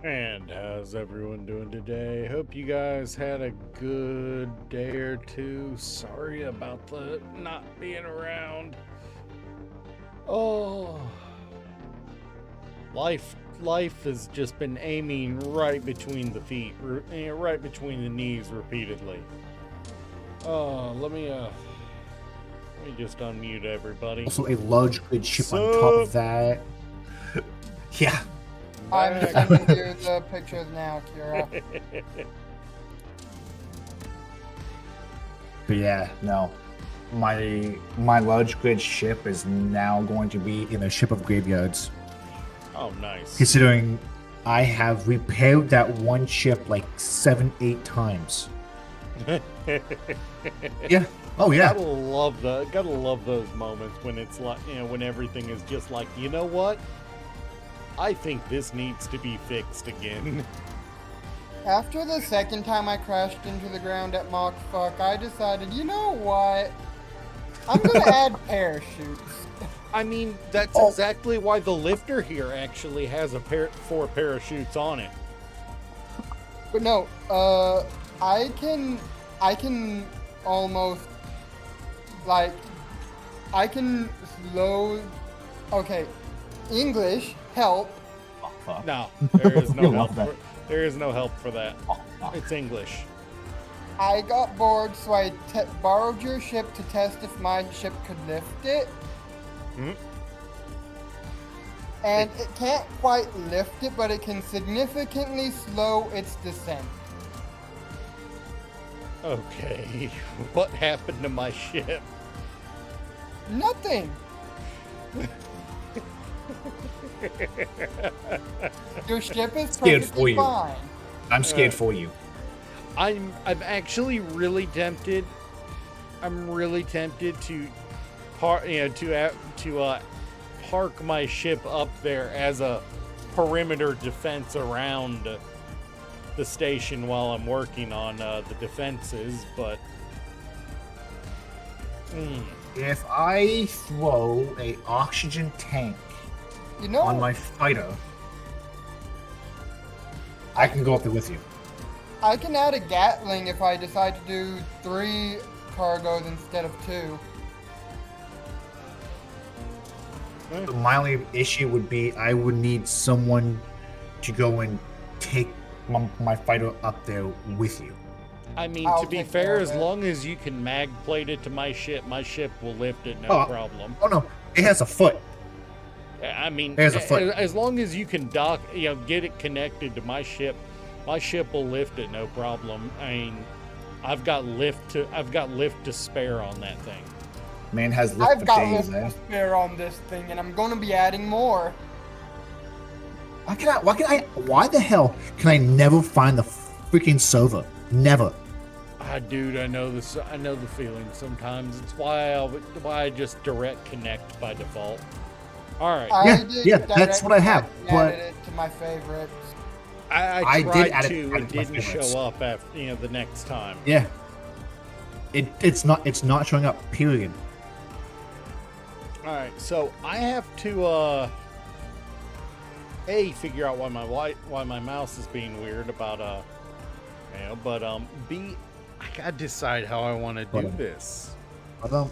And how's everyone doing today? Hope you guys had a good day or two. Sorry about the not being around. Oh, life has just been aiming right between the feet, right between the knees repeatedly. Let me just unmute everybody. Also, a large grid ship on top Sup? of that. Yeah. I'm Back. sending you the pictures now, Kira. But yeah, no. My large grid ship is now going to be in a ship of graveyards. Oh, nice. Considering I have repaired that one ship like 7-8 times. Yeah. Oh yeah. Gotta love those moments when it's like, when everything is just like, you know what? I think this needs to be fixed again. After the second time I crashed into the ground at Mach Fuck, I decided, you know what? I'm gonna add parachutes. I mean, that's exactly why the lifter here actually has 4 parachutes on it. But no, I can almost, like, I can slow, okay, English, help. Oh, fuck. No, there is no You'll help. love that. There is no help for that. Oh, fuck. It's English. I got bored, so I borrowed your ship to test if my ship could lift it. Hmm? And it can't quite lift it, but it can significantly slow its descent. Okay, what happened to my ship? Nothing. Your ship is Scared for perfectly you. fine. I'm scared for you. I'm actually really tempted. I'm really tempted to park my ship up there as a perimeter defense around the station while I'm working on the defenses, but If I throw a oxygen tank You know, on my fighter, I can go up there with you. I can add a Gatling if I decide to do 3 cargoes instead of 2. My only issue would be I would need someone to go and take my fighter up there with you. I mean, I'll to be take fair, care of as it. long as you can mag plate it to my ship will lift it, no Oh. problem. Oh no, it has a foot. I mean, There's a foot. as long as you can get it connected to my ship will lift it, no problem. I mean, I've got lift to spare on that thing. Man has lift I've for got days, lift eh? to spare on this thing, and I'm going to be adding more. Why the hell can I never find the freaking server? Never. Dude, I know this. I know the feeling. Sometimes it's why I just direct connect by default. All right, Yeah, that's what I have, direct but- added it to my favorites. I did tried add it to. to It my didn't favorites. show up after the next time. Yeah. It's not showing up, period. All right, so I have to figure out why my mouse is being weird about but B, I gotta decide how I want to do Hold on. this. Ba-dum,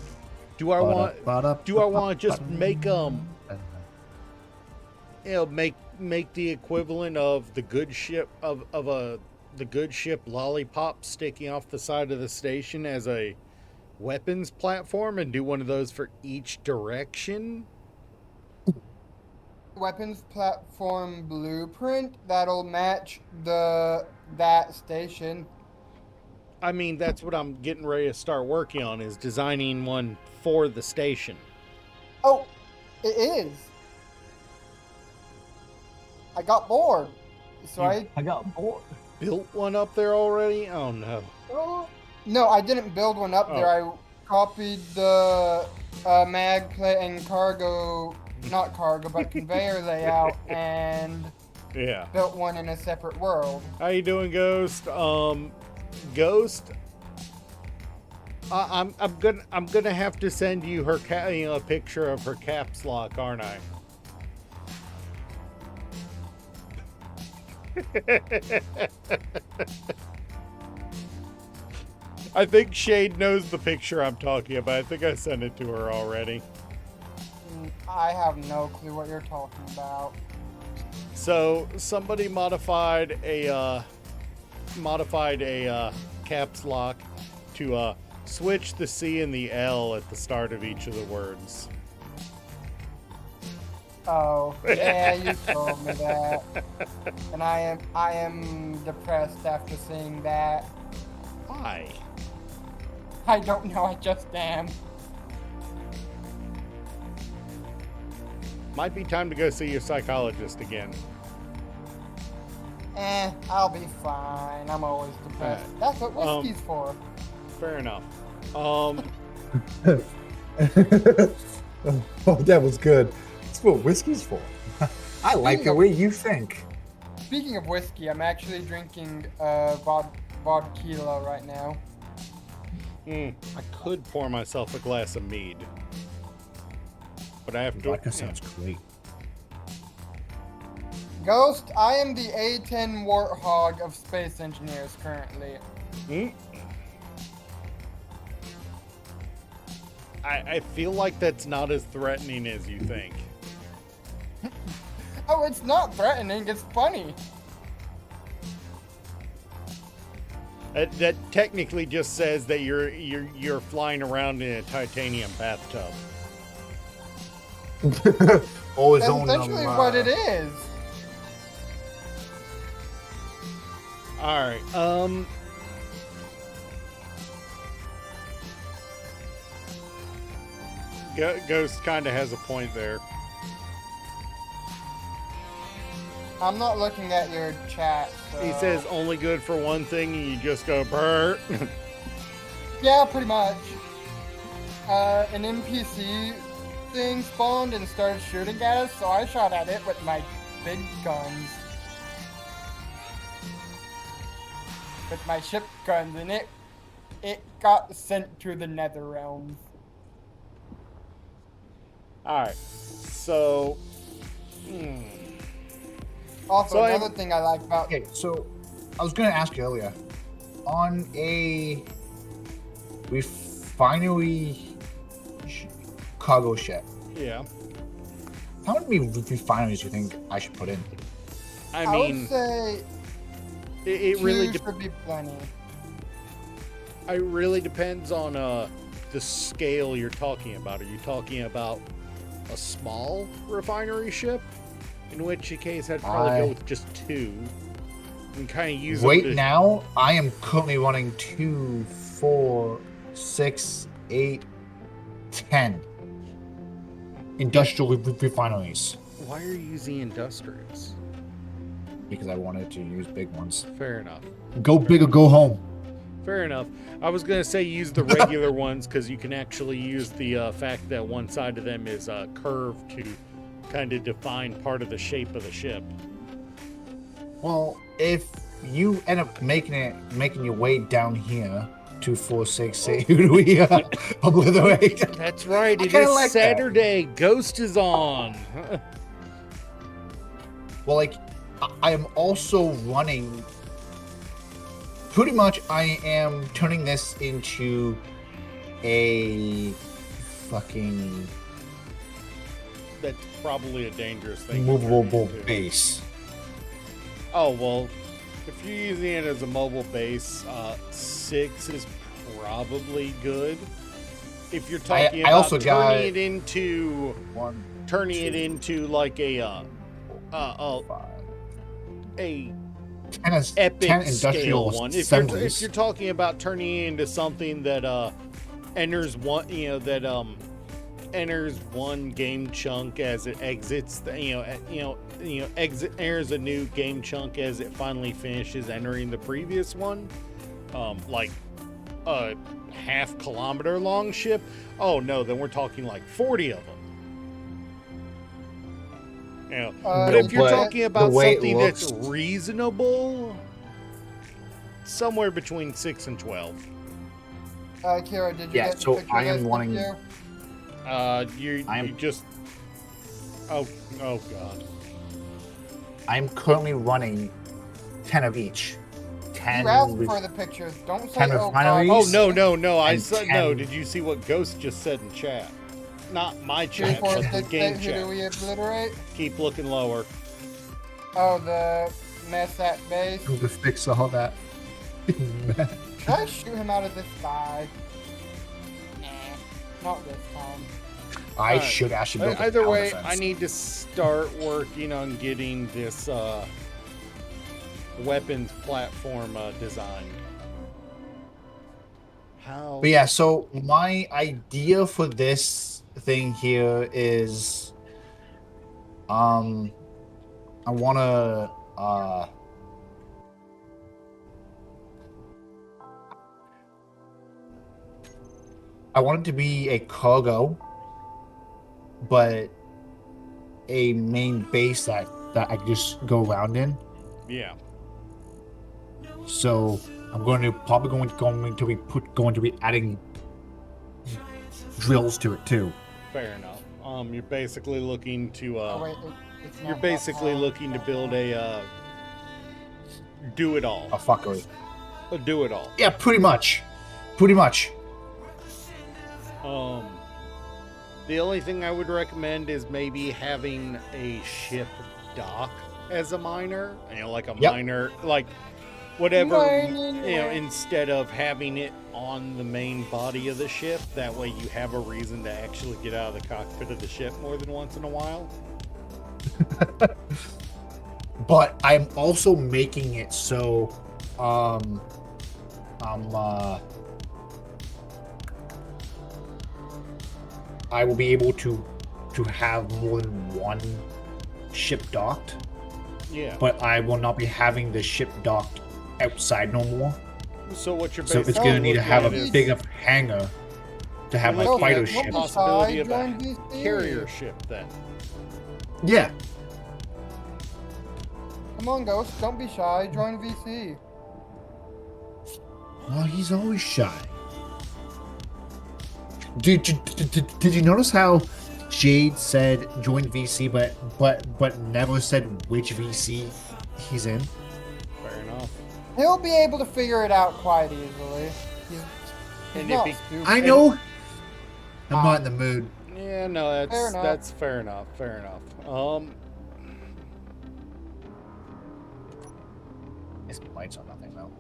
Do I want ba-da, do I want to just ba-dum, make ba-dum. make the equivalent of the good ship of the good ship lollipop sticking off the side of the station as a weapons platform and do one of those for each direction? Weapons platform blueprint that'll match that station. I mean, that's what I'm getting ready to start working on, is designing one for the station. Oh, it is. I got bored, so I got bored. Built one up there already? Oh no. No, I didn't build one up there. I copied the mag plate and not cargo, but conveyor layout, and Yeah. built one in a separate world. How you doing, Ghost? Ghost. I'm gonna have to send you her a picture of her caps lock, aren't I? I think Shade knows the picture I'm talking about. I think I sent it to her already. I have no clue what you're talking about. So somebody modified a caps lock to switch the C and the L at the start of each of the words. Oh, yeah, you told me that. And I am depressed after seeing that. Why? I don't know, I just am. Might be time to go see your psychologist again. I'll be fine. I'm always depressed. That's what whiskey's for. Fair enough. Oh, that was good. That's what whiskey's for. I like the way you think. Speaking of whiskey, I'm actually drinking vodka right now. I could pour myself a glass of mead. But I have to... Vodka sounds great. Ghost, I am the A10 Warthog of space engineers currently. I feel like that's not as threatening as you think. Oh, it's not threatening, it's funny. That technically just says that you're flying around in a titanium bathtub. Always That's on essentially what it is. All right. Ghost kind of has a point there. I'm not looking at your chat. So. He says only good for one thing, and you just go brr. Yeah, pretty much. An NPC thing spawned and started shooting at us, so I shot at it with my big guns. With my ship guns, and it got sent to the nether realms. Alright, so... Also, So another thing I like about... Okay, so I was going to ask you earlier. On a refinery cargo ship, Yeah. how many refineries do you think I should put in? I I mean, would say it really should be plenty. it really depends on the scale you're talking about. Are you talking about a small refinery ship? In which case, I'd probably go with just 2 and kind of use Right them to... now, I am currently running 2, 4, 6, 8, 10 industrial refineries Why are you using industrials? because I wanted to use big ones. Fair enough. Go big or go home. Fair enough. I was going to say use the regular ones because you can actually use the fact that one side of them is curved to kind of define part of the shape of the ship. Well, if you end up making your way down here, 2, 4, 6, 8, who do we obliterate? That's right. I It kinda is like that. Saturday. Ghost is on. Well, like, I am also running. Pretty much, I am turning this into a fucking That's probably a dangerous thing. to movable turn into. base. Oh, well, if you're using it as a mobile base, 6 is probably good. If you're talking I about also got turning it into like a 10 epic 10 scale industrial one. If assemblies. you're talking about turning it into something that enters one, enters one game chunk as it exits enters a new game chunk as it finally finishes entering the previous one, like a half-kilometer long ship. Oh no, then we're talking like 40 of them. But if you're but talking about the way it something looks- that's reasonable, somewhere between 6 and 12. Kira, did you Yeah, get the so picture I am I sent wanting- you? You just... Oh God. I'm currently running 10 of each. 10 You asked with- for the pictures. Don't say, 10 oh, refineries. God. Oh no! I And said no. 10. Did you see what Ghost just said in chat? Not my Three, chat, four, but the six, game eight, who do chat. we obliterate? Keep looking lower. Oh, the mess at base. Who to fix all that? Should I shoot him out of the sky? Nah, not this time. I Alright. should actually build a Either tower way, defense. I need to start working on getting this weapons platform designed. How? But yeah, so my idea for this thing here is, I wanna, I want it to be a cargo, but a main base that I can just go around in. Yeah. So I'm going to probably going to be adding drills to it too. Fair enough. You're basically looking to Oh, wait, it's you're not basically that looking to build a do it all. A fuckery. Do it all. Yeah, pretty much. Pretty much. The only thing I would recommend is maybe having a ship dock as a miner. You know, like a Yep. miner, like whatever. Mining You know, away. instead of having it on the main body of the ship, that way you have a reason to actually get out of the cockpit of the ship more than once in a while. But I'm also making it so I will be able to have more than one ship docked, Yeah. but I will not be having the ship docked outside no more. So what you're So basically it's gonna need to looking have at a is big enough hangar to have my You're looking fighter at ship. the possibility of a Join VC. carrier ship then. Yeah. Come on, Ghost. Don't be shy. Join VC. Oh, he's always shy. Did you notice how Jade said join VC, but never said which VC he's in? Fair enough. He'll be able to figure it out quite easily. He's And not if he- stupid. I know. I'm not in the mood. Yeah, no, Fair enough. that's fair enough. Fair enough. His lights on nothing though.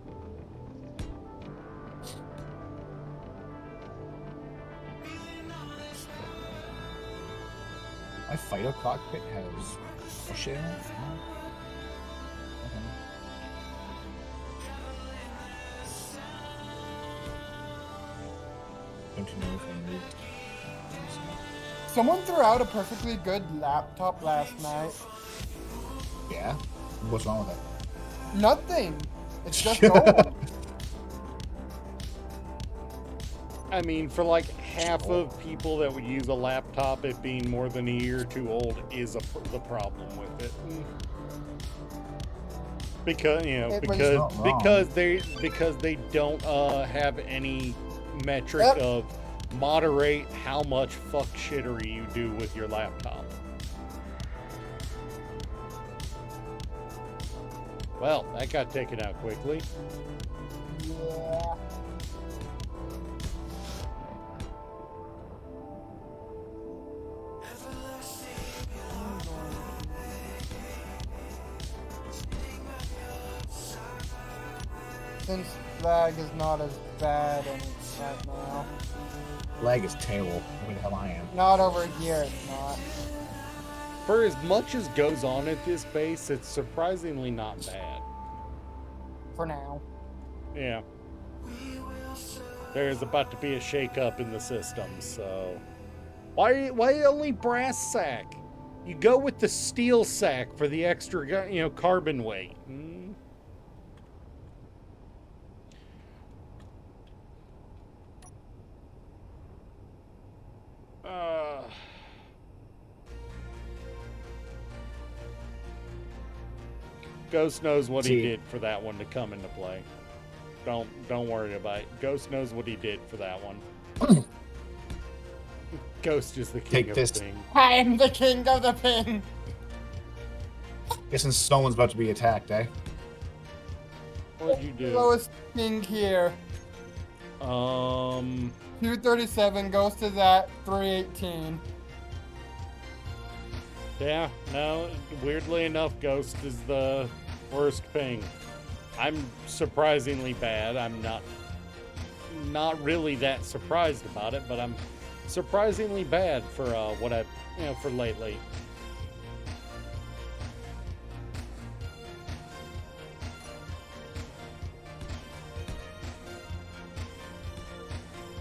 My fighter cockpit has shit in it. Oh. Okay. Don't you know if I moved? Someone threw out a perfectly good laptop last night. Yeah. What's wrong with it? Nothing. It's just old. I mean, for like half of people that would use a laptop, it being more than a year or two old is the problem with it. Because It was not wrong. because they don't have any metric Yep. of moderate how much fuck shittery you do with your laptop. Well, that got taken out quickly. Yeah. Since lag is not as bad right now. Lag is terrible. Where the hell I am. Not over here, it's not. For as much as goes on at this base, it's surprisingly not bad. For now. Yeah. There's about to be a shakeup in the system, so why only brass sack? You go with the steel sack for the extra, carbon weight. Ghost knows what he See. did for that one to come into play. Don't worry about it. Ghost knows what he did for that one. Ghost is the king Take of this. things. I am the king of the ping. Guessing someone's about to be attacked, eh? What'd you do? Lowest thing here. 237. Ghost is at 318. Yeah, no, weirdly enough, Ghost is the worst ping. I'm surprisingly bad. I'm not really that surprised about it, but I'm surprisingly bad for what I, for lately.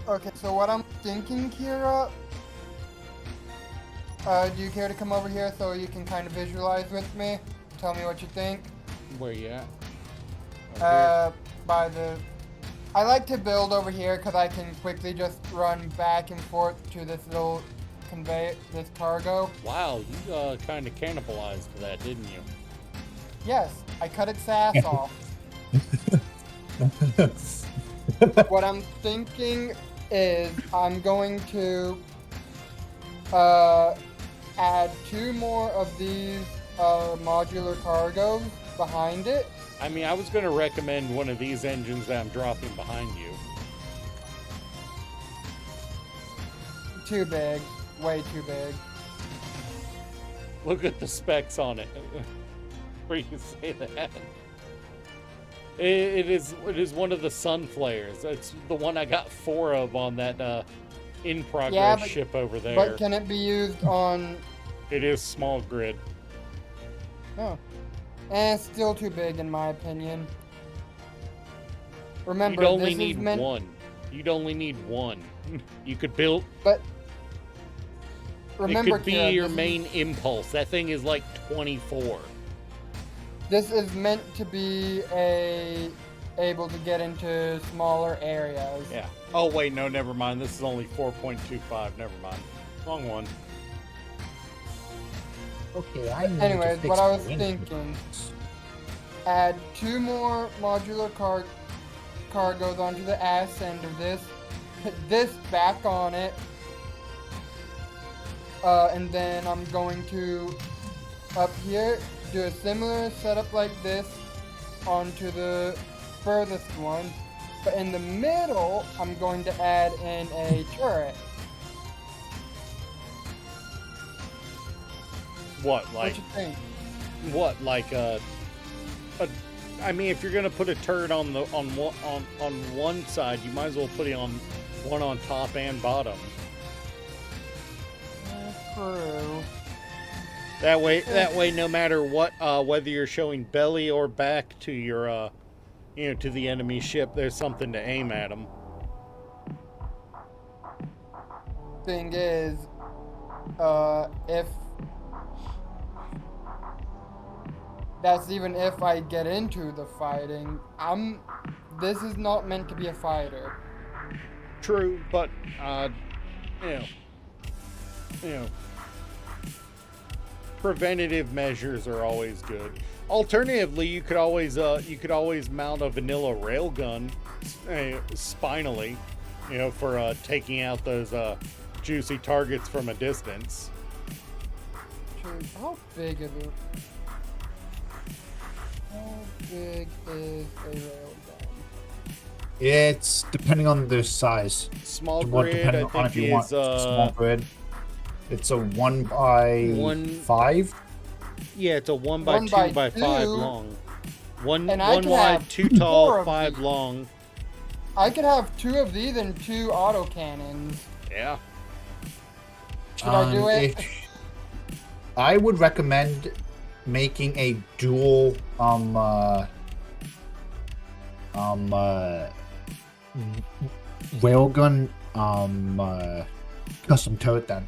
Okay, so what I'm thinking, Kira, do you care to come over here so you can kind of visualize with me? Tell me what you think. Where you at? Over By the... I like to build over here because I can quickly just run back and forth to this little this cargo. here? Wow, you kind of cannibalized that, didn't you? Yes, I cut its ass off. What I'm thinking is I'm going to add 2 more of these modular cargos behind it. I mean, I was going to recommend one of these engines that I'm dropping behind you. Too big. Way too big. Look at the specs on it. Where you can say that. It is one of the Sunflares. It's the one I got 4 of on that in progress ship over there. But can it be used on... It is small grid. No. It's still too big in my opinion. Remember, You'd only this need is meant... one. You'd only need one. You could build... But... Remember, it could be Kira, your main impulse. That thing is like 24. This is meant to be able to get into smaller areas. Yeah. Oh, wait, no, never mind. This is only 4.25. Never mind. Wrong one. Okay, I need Anyways, to fix what I was my thinking, add 2 more modular cargos onto the ass end of this, put this back on it, and then I'm going to, up here, do a similar setup like this onto the furthest one, but in the middle, I'm going to add in a turret. What, What like... you think? What, like I mean, if you're gonna put a turret on one side, you might as well put it on one on top and bottom. True. That way, no matter what, whether you're showing belly or back to your, to the enemy ship, there's something to aim at them. Thing is, if that's even if I get into the fighting, this is not meant to be a fighter. True, but preventative measures are always good. Alternatively, you could always mount a vanilla railgun spinally, for taking out those juicy targets from a distance. True. How big is it? How big is a railgun? It's depending on the size. Small What grid, depending I on if think, you want is small grid. It's a 1x5. Yeah, it's a 1 by 2 by 5 2. long. One And I one can wide, have 2 4 tall, of 5 these. long. I could have 2 of these and 2 autocannons. Yeah. Should I do it? I would recommend making a dual railgun custom turret then.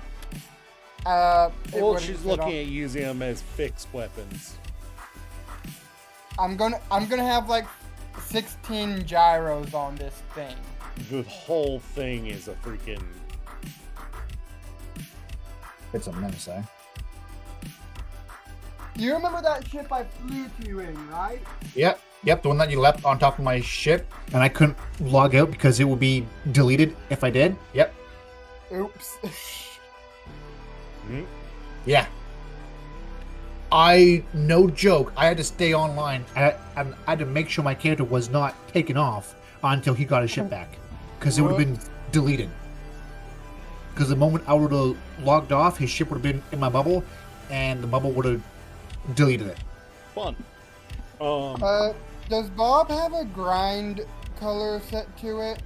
It Well, wouldn't she's fit looking on- at using them as fixed weapons. I'm gonna have like 16 gyros on this thing. The whole thing is a freaking... It's a menace, eh? You remember that ship I flew to you in, right? Yep, the one that you left on top of my ship, and I couldn't log out because it would be deleted if I did. Yep. Oops. Hmm? Yeah. no joke, I had to stay online. I had to make sure my character was not taken off until he got his ship back, because it would have been deleted. Because the moment I would have logged off, his ship would have been in my bubble, and the bubble would have deleted it. Fun. Does Bob have a grind color set to it?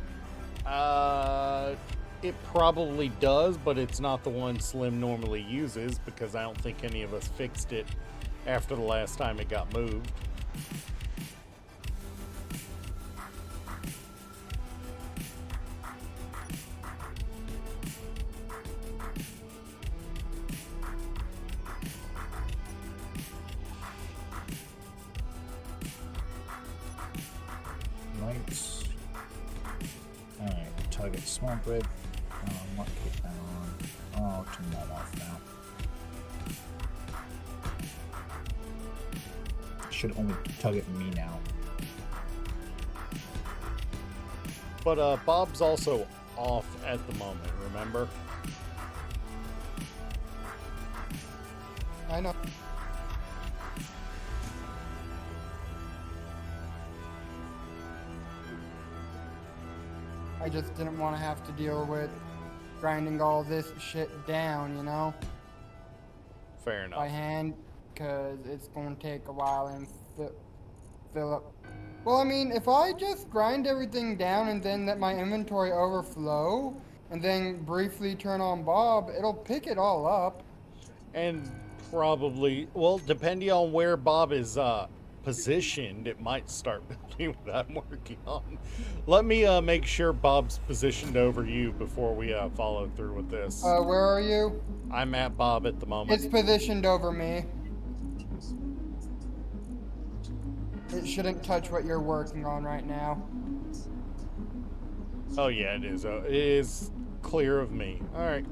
It probably does, but it's not the one Slim normally uses because I don't think any of us fixed it after the last time it got moved. Lights. Alright, target small grid. What keep that on? I'll turn that off now. Should only target me now. But Bob's also off at the moment, remember? I know. I just didn't want to have to deal with grinding all this shit down, you know, Fair enough. by hand, because it's going to take a while and fill up. Well, I mean, if I just grind everything down and then let my inventory overflow and then briefly turn on Bob, it'll pick it all up. And probably, well, depending on where Bob is positioned, it might start building what I'm working on. Let me make sure Bob's positioned over you before we follow through with this. Where are you? I'm at Bob at the moment. It's positioned over me. It shouldn't touch what you're working on right now. Oh yeah, it is. It is clear of me. All right.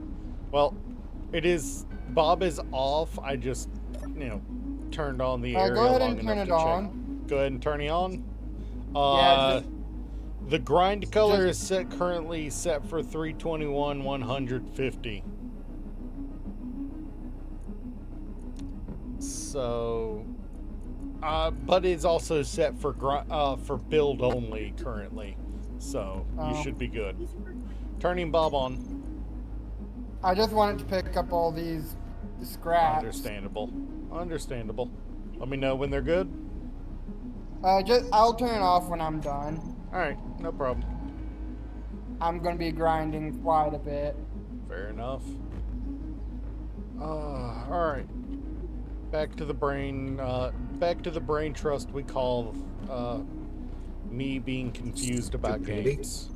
Well, it is. Bob is off. I just, turned on the area Go ahead long and turn enough it to on. check. Go ahead and turn it on. Yeah, The grind color is currently set for 321 150. So, but it's also set for build only currently. So you should be good. Turning Bob on. I just wanted to pick up all these scraps. Understandable. Let me know when they're good. I'll turn it off when I'm done. All right, no problem. I'm gonna be grinding quite a bit. Fair enough. All right. Back to the brain. Back to the brain trust we call me being confused about Stupidity. games.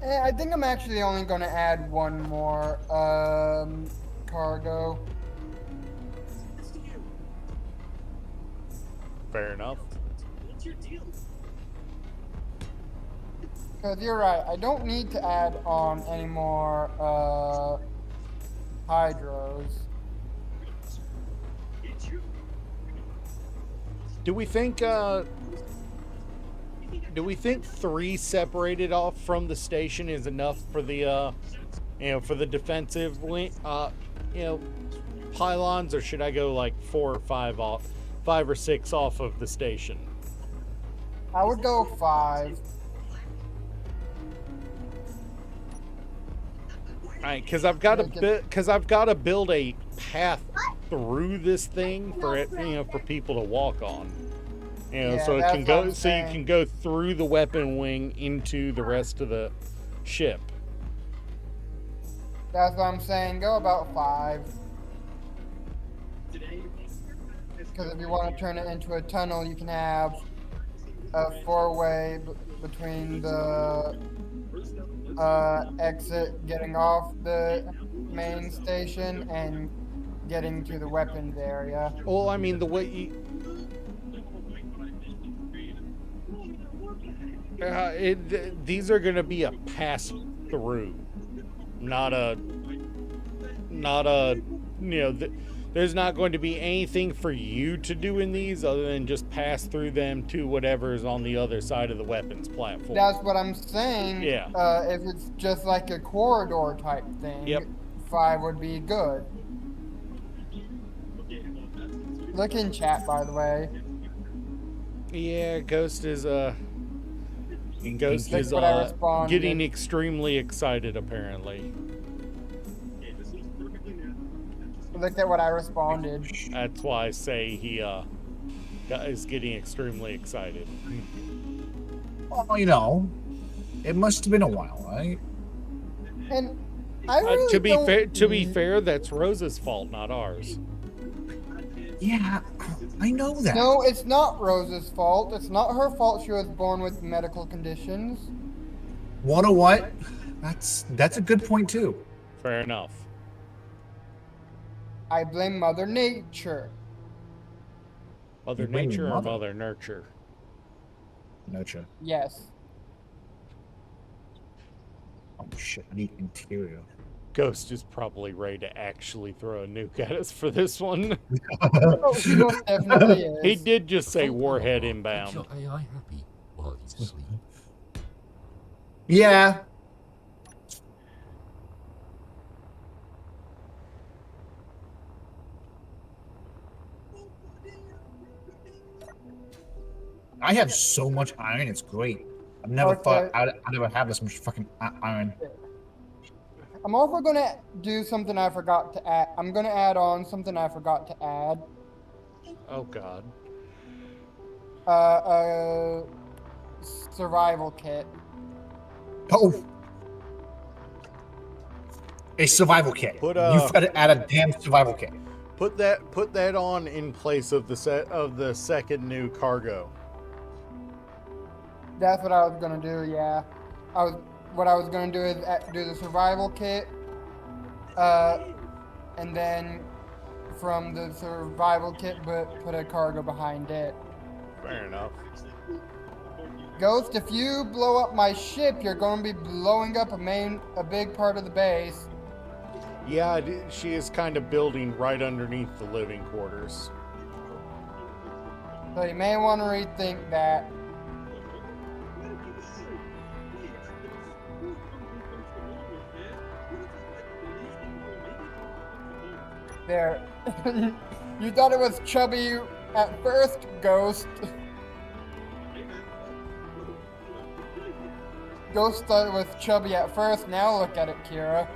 I think I'm actually only gonna add one more cargo. Fair enough. Cause you're right, I don't need to add on any more hydros. Do we think 3 separated off from the station is enough for the for the defensive pylons, or should I go like 4 or 5 off, 5 or 6 off of the station? I would go 5. All right, because I've got to build a path through this thing for it, for people to walk on. Yeah, so it that's can what go, I'm so you saying. can go through the weapon wing into the rest of the ship. That's what I'm saying, go about 5. Because if you want to turn it into a tunnel, you can have a 4-way between the exit getting off the main station and getting to the weapons area. Well, I mean, the way you... these are going to be a pass through, not a there's not going to be anything for you to do in these other than just pass through them to whatever's on the other side of the weapons platform. That's what I'm saying. Yeah. If it's just like a corridor type thing, Yep. 5 would be good. Look in chat, by the way. Yeah, Ghost is That's what I responded. getting extremely excited apparently. Look at what I responded. That's why I say he is getting extremely excited. Well, you know, it must have been a while, right? And I really to be fair, that's Rose's fault, not ours. Yeah, I know that. No, it's not Rose's fault. It's not her fault she was born with medical conditions. Wanna what? That's a good point too. Fair enough. I blame Mother Nature. Mother You blame Nature your or mother? Mother Nurture? Nurture. Yes. Oh shit, I need interior. Ghost is probably ready to actually throw a nuke at us for this one. Oh, he most definitely is. He did just say Phone warhead alarm inbound. keeps your AI happy while he's asleep. Yeah. I have so much iron, it's great. I've never Okay. thought I'd ever have this much fucking iron. I'm also gonna do something I forgot to add. I'm gonna add on something I forgot to add. Oh god. A survival kit. Oh! A survival kit. Put, You've got to add a damn survival kit. Put that on in place of the second new cargo. That's what I was gonna do. Yeah, what I was gonna do is do the survival kit, and then from the survival kit, but put a cargo behind it. Fair enough. Ghost, if you blow up my ship, you're gonna be blowing up a big part of the base. Yeah, she is kind of building right underneath the living quarters. So you may want to rethink that. There. You thought it was chubby at first, Ghost. Ghost thought it was chubby at first, now look at it, Kira.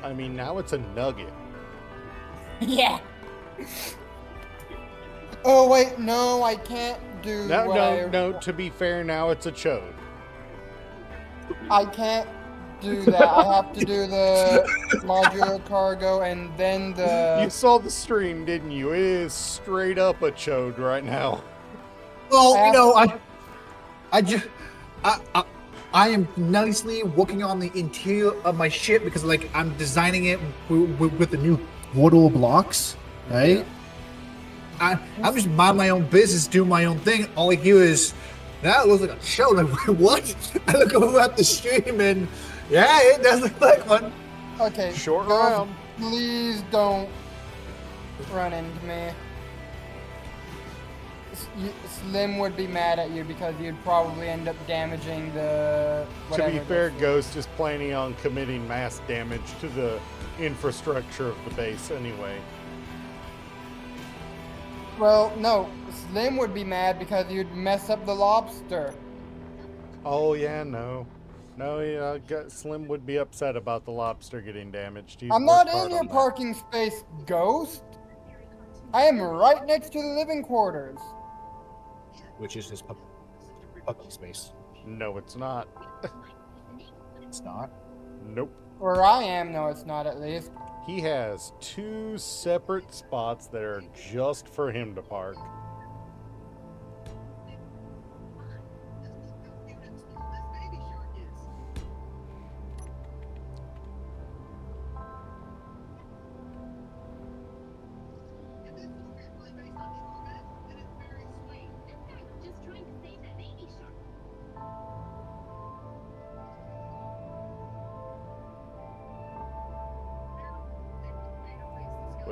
I mean, now it's a nugget. Yeah. Oh wait, no, I can't do No. To be fair, now it's a chode. I can't do that. I have to do the modular cargo and then You the. saw the stream, didn't you? It is straight up a chode right now. Well, you know, I am nicely working on the interior of my ship because, like, I'm designing it with the new portal blocks, right? I'm just mind my own business, do my own thing. All I hear is, that looks like a show. Like, what? I look over at the stream and, yeah, it does look like one. Okay. Short Ghost, round. Please don't run into me. Slim would be mad at you because you'd probably end up damaging the. To be whatever fair, this is. Ghost is planning on committing mass damage to the infrastructure of the base anyway. Well, no. Slim would be mad because you'd mess up the lobster. Oh yeah, no, yeah, Slim would be upset about the lobster getting damaged. He's I'm not worked hard in your on that. parking space, Ghost. I am right next to the living quarters. Which is his puppy space. No, it's not. It's not. Nope. Where I am, no, it's not at least. He has 2 separate spots that are just for him to park.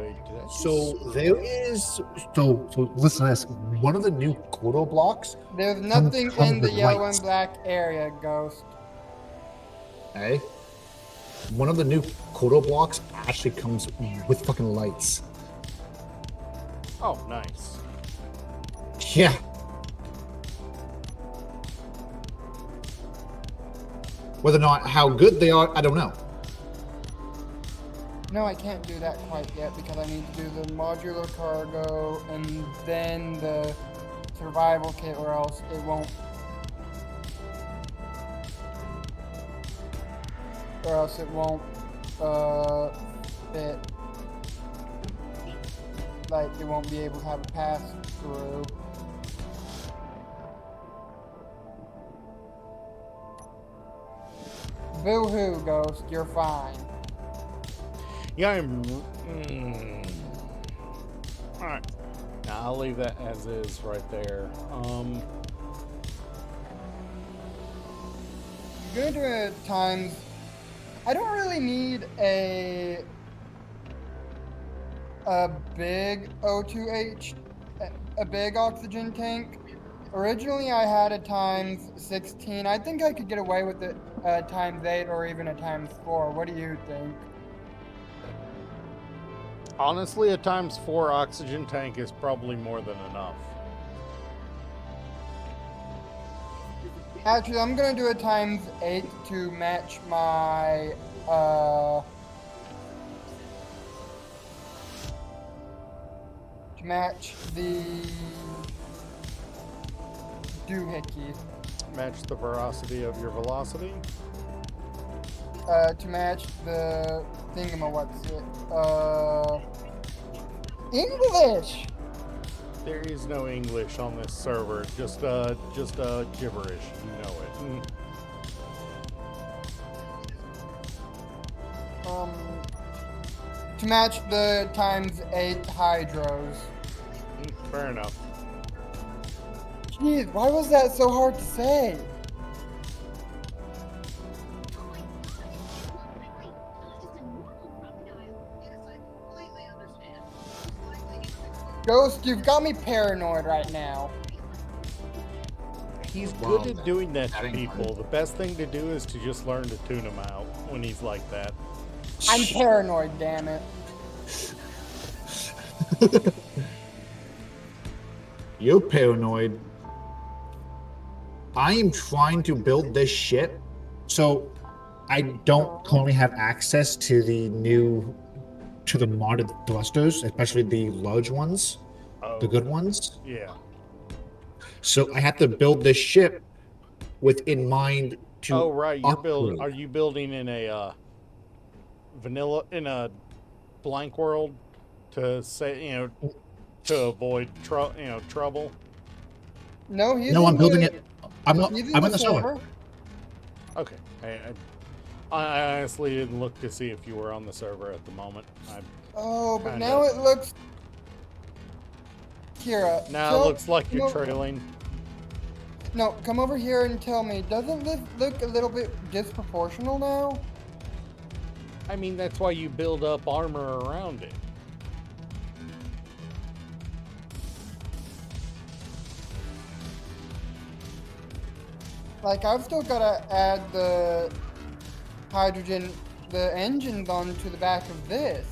Wait, did I So there is. So listen to this. One of the new Kodo blocks. There's nothing comes in the with yellow lights. and black area, Ghost. Hey. One of the new Kodo blocks actually comes with fucking lights. Oh, nice. Yeah. Whether or not how good they are, I don't know. No, I can't do that quite yet because I need to do the modular cargo and then the survival kit, or else it won't. Or else it won't fit. Like, it won't be able to have a pass through. Boo-hoo, Ghost, you're fine. Yeah, I'm. All right. Now I'll leave that as is right there. Gonna do it times. I don't really need a big O2H, a big oxygen tank. Originally, I had a times 16. I think I could get away with it times 8 or even a times 4. What do you think? Honestly, a ×4 oxygen tank is probably more than enough. Actually, I'm gonna do a times 8 to match my to match the doohickey. Match the veracity of your velocity. To match the English! There is no English on this server. Just gibberish. You know it. To match the times 8 hydros. Fair enough. Jeez, why was that so hard to say? Ghost, you've got me paranoid right now. He's Wow. good at doing that to Having people. fun. The best thing to do is to just learn to tune him out when he's like that. I'm paranoid, damn it. You're paranoid. I am trying to build this ship, so I don't currently have access to the modded thrusters, especially the large ones, Oh, the good ones. yeah. So I have to build this ship in mind to. Oh, right. upgrade. Are you building in a blank world to say to avoid trouble? No, he's No, in I'm building the- it. I'm not. He's I'm in the server. Okay. I honestly didn't look to see if you were on the server at the moment. Oh, but Kinda. now it looks. Kira. Now tell- it looks like you're no, trailing. No, come over here and tell me. Doesn't this look a little bit disproportional now? I mean, that's why you build up armor around it. Like, I've still got to add the hydrogen, the engines onto the back of this.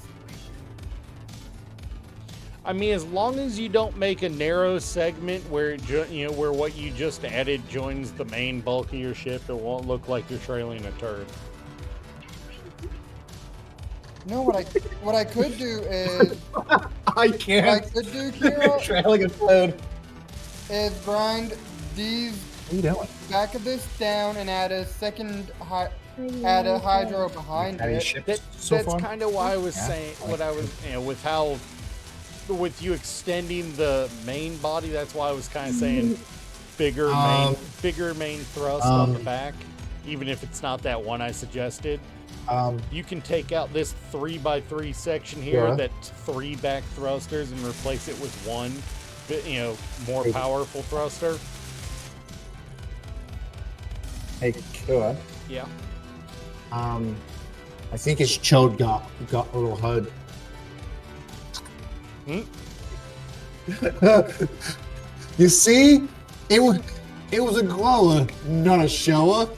I mean, as long as you don't make a narrow segment where where what you just added joins the main bulk of your ship, it won't look like you're trailing a turd. No, what I could do is I what I can't. could do, Kira, Trailing a turd. is grind these What are you doing? back of this down and add a add a hydro behind Adding it. ships That, so that's far? kind of why I was Yeah. saying what I was, with you extending the main body. That's why I was kind of saying bigger main thrust on the back, even if it's not that one I suggested. You can take out this 3x3 section here, Yeah. that's 3 back thrusters, and replace it with one, more Hey. powerful thruster. Hey, Kira. Yeah. I think his chode got a little HUD. You see, it was a grower, not a shower.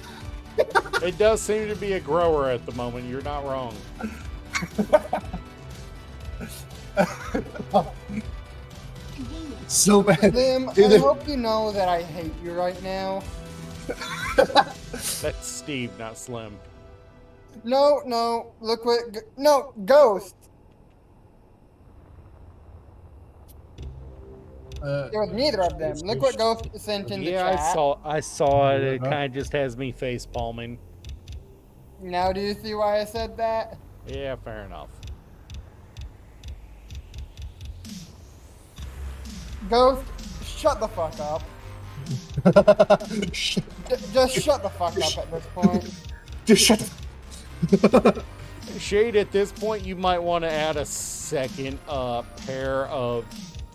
It does seem to be a grower at the moment. You're not wrong. So bad. Slim, Dude, I hope you know that I hate you right now. That's Steve, not Slim. No, look what, no, Ghost. It was neither of them. Look what Ghost sent in the Yeah, chat. I saw it. It Uh-huh. kind of just has me face palming. Now do you see why I said that? Yeah, fair enough. Ghost, shut the fuck up. Just shut the fuck up at this point. Just shut. Shade, at this point, you might want to add a second pair of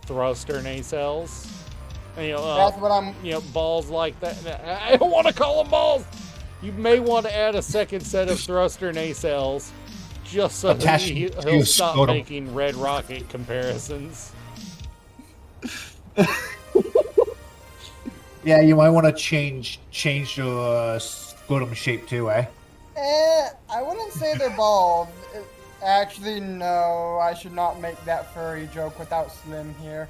thruster nacelles. You know, That's what I'm. balls like that. I don't want to call them balls. You may want to add a second set of thruster nacelles, just so Attached he'll to your stop scrotum. making Red Rocket comparisons. Yeah, you might want to change your scrotum shape too, eh? I wouldn't say they're bald. Actually, no. I should not make that furry joke without Slim here.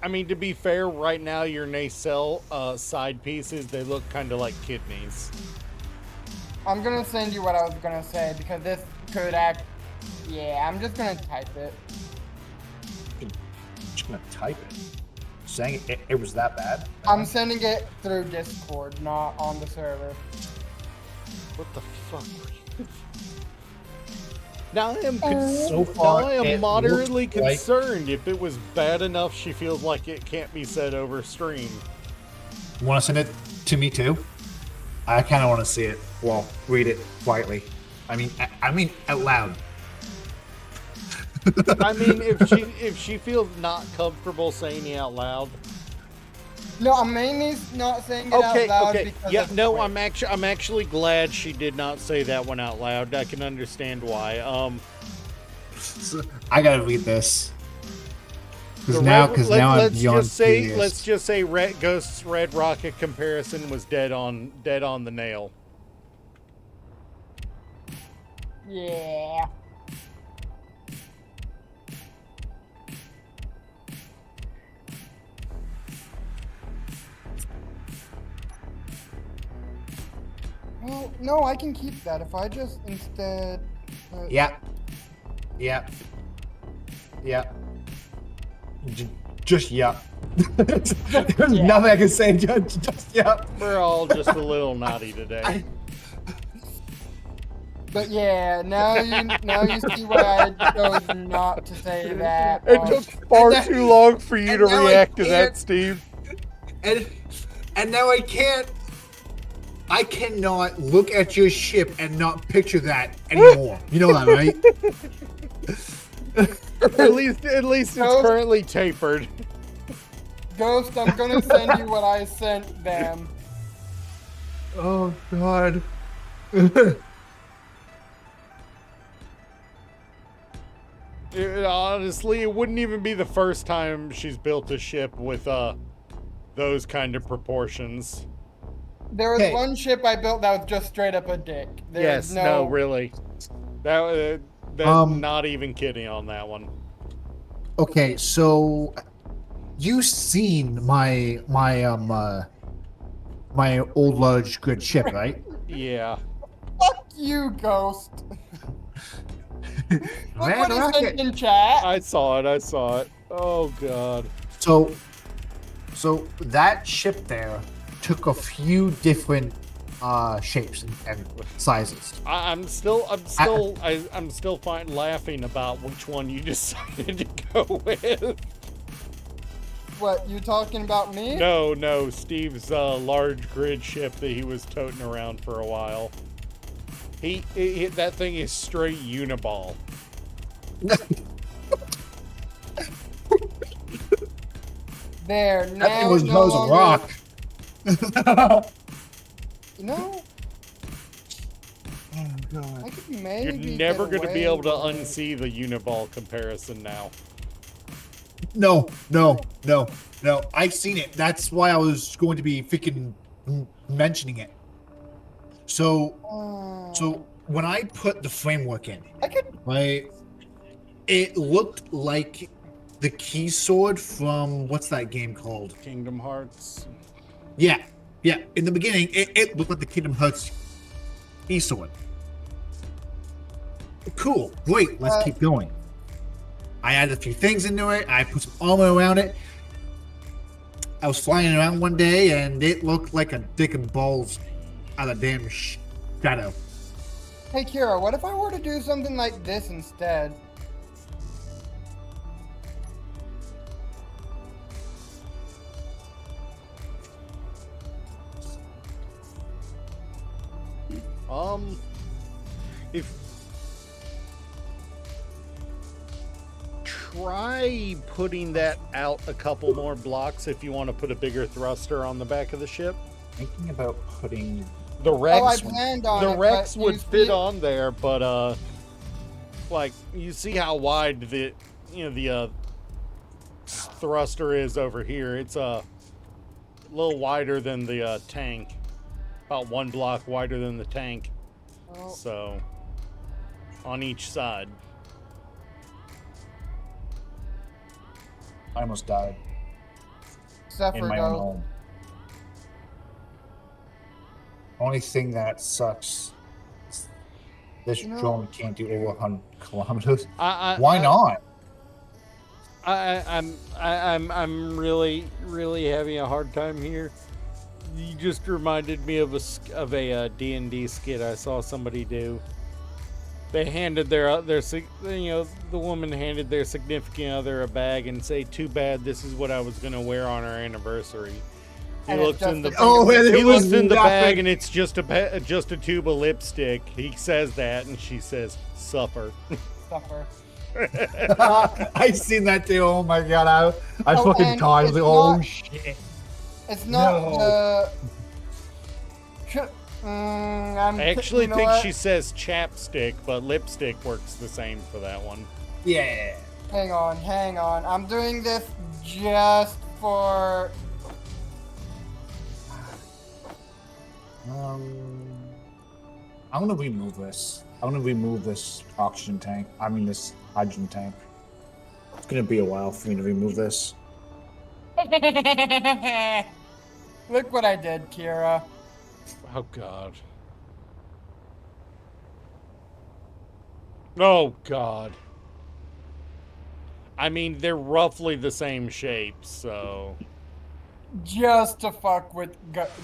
I mean, to be fair, right now your nacelle side pieces, they look kind of like kidneys. I'm gonna send you what I was gonna say because this could act. Yeah, I'm just gonna type it. Just gonna type it. Saying it was that bad. I'm sending it through Discord, not on the server. What the fuck? Now I am So far, now I am it moderately looks like- concerned if it was bad enough she feels like it can't be said over stream. You want to send it to me too? I kind of want to see it. Well, read it quietly. I mean out loud. I mean, if she feels not comfortable saying it out loud. No, I'm mainly not saying it out loud because Yeah, of no, Twitch. I'm actually glad she did not say that one out loud. I can understand why. So, I gotta read this. Because the now Red- I'm let's beyond just say curious. let's just say Ghost's Red Rocket comparison was dead on the nail. Yeah. Well, no, I can keep that if I just instead. Yeah. Just yeah. There's nothing I can say. Just yeah. We're all just a little naughty today. But yeah, now you see why I chose not to say that. It took far And too long for you and to now I react to that, can't- Steve. And now I cannot look at your ship and not picture that anymore. You know that, right? At least it's No. currently tapered. Ghost, I'm gonna send you what I sent them. Oh God. Honestly, it wouldn't even be the first time she's built a ship with those kind of proportions. There was Hey. one ship I built that was just straight up a dick. There's No, really. That's Um, not even kidding on that one. Okay, so you seen my old large good ship, right? Yeah. Fuck you, Ghost. Look Red what he Rocket. sent in chat. I saw it. Oh god. So that ship there took a few different shapes and sizes. I'm still fine laughing about which one you decided to go with. What, you talking about me? No, Steve's large grid ship that he was toting around for a while. He that thing is straight uniball. There, That now thing was no a longer- rock. You know, I could maybe You're never get going to be away able to with it. unsee the Uniball comparison now. No. I've seen it. That's why I was going to be freaking mentioning it. So when I put the framework in, I could. right, it looked like the key sword from what's that game called? Kingdom Hearts. Yeah. In the beginning, it looked like the Kingdom Hearts key sword. Cool, great. Let's keep going. I added a few things into it. I put some armor around it. I was flying around one day, and it looked like a dick and balls out of damn shadow. Hey Kira, what if I were to do something like this instead? If try putting that out a couple more blocks if you want to put a bigger thruster on the back of the ship. Thinking about putting The Rex, I planned on the it, Rex but would you fit see- on there, but like you see how wide the thruster is over here. It's a little wider than the tank, about one block wider than the tank. Oh, So on each side. I almost died Zephyr in my goes. own home. Only thing that sucks is this You know- drone can't do over 100 kilometers. I Why not? I'm really having a hard time here. You just reminded me of a D&D skit I saw somebody do. They handed the woman handed their significant other a bag and say, "Too bad, this is what I was gonna wear on our anniversary." He And it's looks just in the a thing of- and he it was looks in the bag nothing. and it's just a tube of lipstick. He says that and she says, "Suffer." Zephyr. I've seen that too. Oh my god, I Oh, fucking and died. I was it's like, oh not- shit. It's not No. the. I actually you know think what? she says chapstick, but lipstick works the same for that one. Yeah. Hang on. I'm doing this just for. I'm gonna remove this. I'm gonna remove this oxygen tank. I mean this hydrogen tank. It's gonna be a while for me to remove this. Look what I did, Kira. Oh God. Oh God. I mean, they're roughly the same shape, so. Just to fuck with.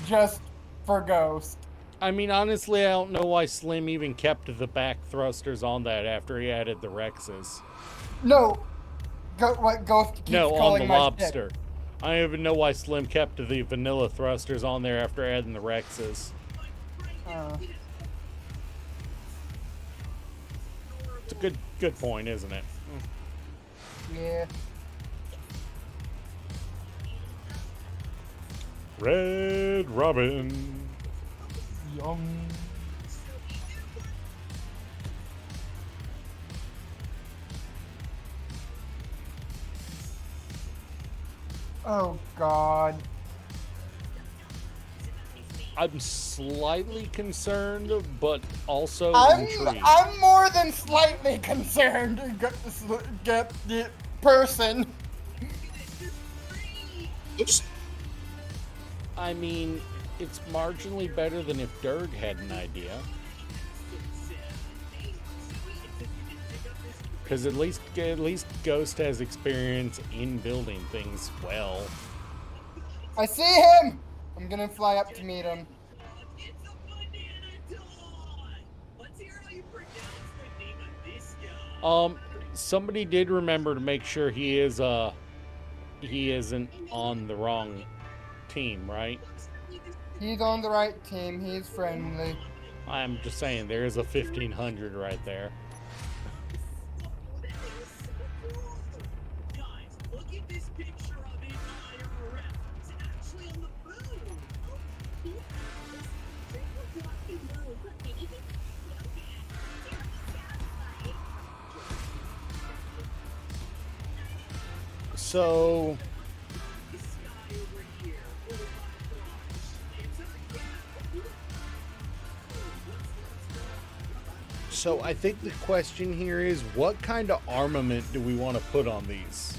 Just for Ghost. I mean, honestly, I don't know why Slim even kept the back thrusters on that after he added the Rexes. No. What Ghost keeps No, on calling the my lobster. I don't even know why Slim kept the vanilla thrusters on there after adding the Rexes. Stick. It's a good point, isn't it? Yeah. Red Robin. Yum. Oh God. I'm slightly concerned, but also intrigued. I'm more than slightly concerned. Get the person. Oops. I mean, it's marginally better than if Durg had an idea. Because at least Ghost has experience in building things well. I see him. I'm gonna fly up to meet him. Somebody did remember to make sure he isn't on the wrong team, right? He's on the right team. He's friendly. I'm just saying, there is a 1500 right there. So I think the question here is, what kind of armament do we want to put on these?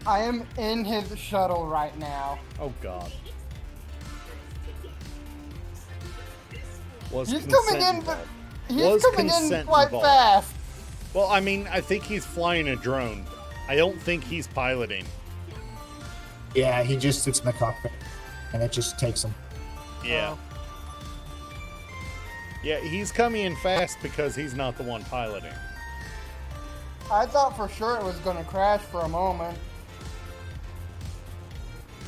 I am in his shuttle right now. Oh God. Was He's consent coming in, involved? he's Was coming in consent quite involved? fast. Well, I mean, I think he's flying a drone. I don't think he's piloting. Yeah, he just sits in the cockpit, and it just takes him. Yeah. Yeah, he's coming in fast because he's not the one piloting. I thought for sure it was going to crash for a moment.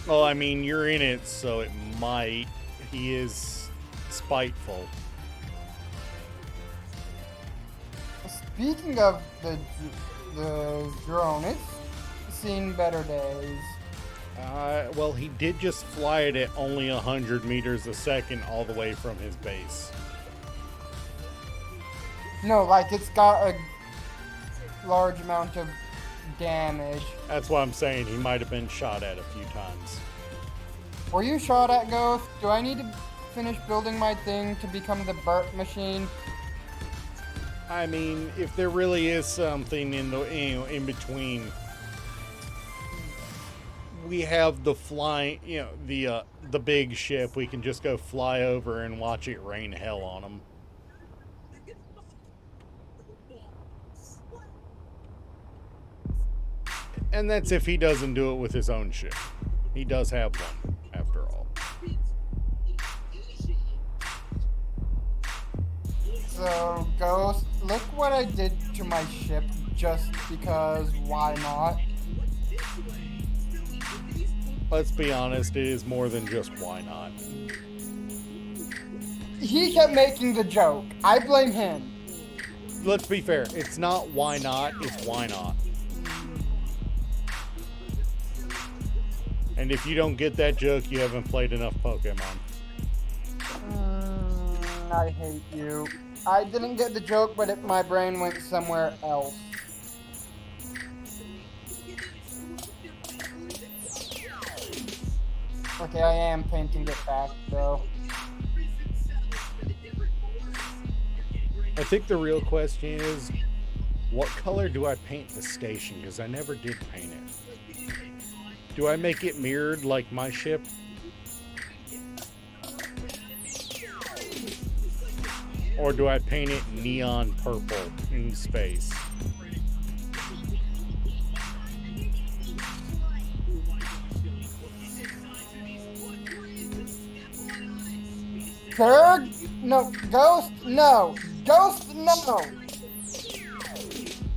Well, I mean, you're in it, so it might. He is spiteful. Speaking of the drone, it's seen better days. Well, he did just fly it at only 100 meters a second all the way from his base. No, like it's got a large amount of damage. That's why I'm saying he might have been shot at a few times. Were you shot at, Ghost? Do I need to finish building my thing to become the burp machine? I mean, if there really is something in the in between, we have the flying, the big ship. We can just go fly over and watch it rain hell on them. And that's if he doesn't do it with his own ship. He does have one, after all. So, Ghost, look what I did to my ship just because why not? Let's be honest, it is more than just why not. He kept making the joke. I blame him. Let's be fair, it's not why not, it's why not. And if you don't get that joke, you haven't played enough Pokemon. I hate you. I didn't get the joke, but my brain went somewhere else. Okay, I am painting it back, though. I think the real question is, what color do I paint the station? Because I never did paint it. Do I make it mirrored like my ship? Or do I paint it neon purple in space? Berg? No. Ghost? No. Ghost? No.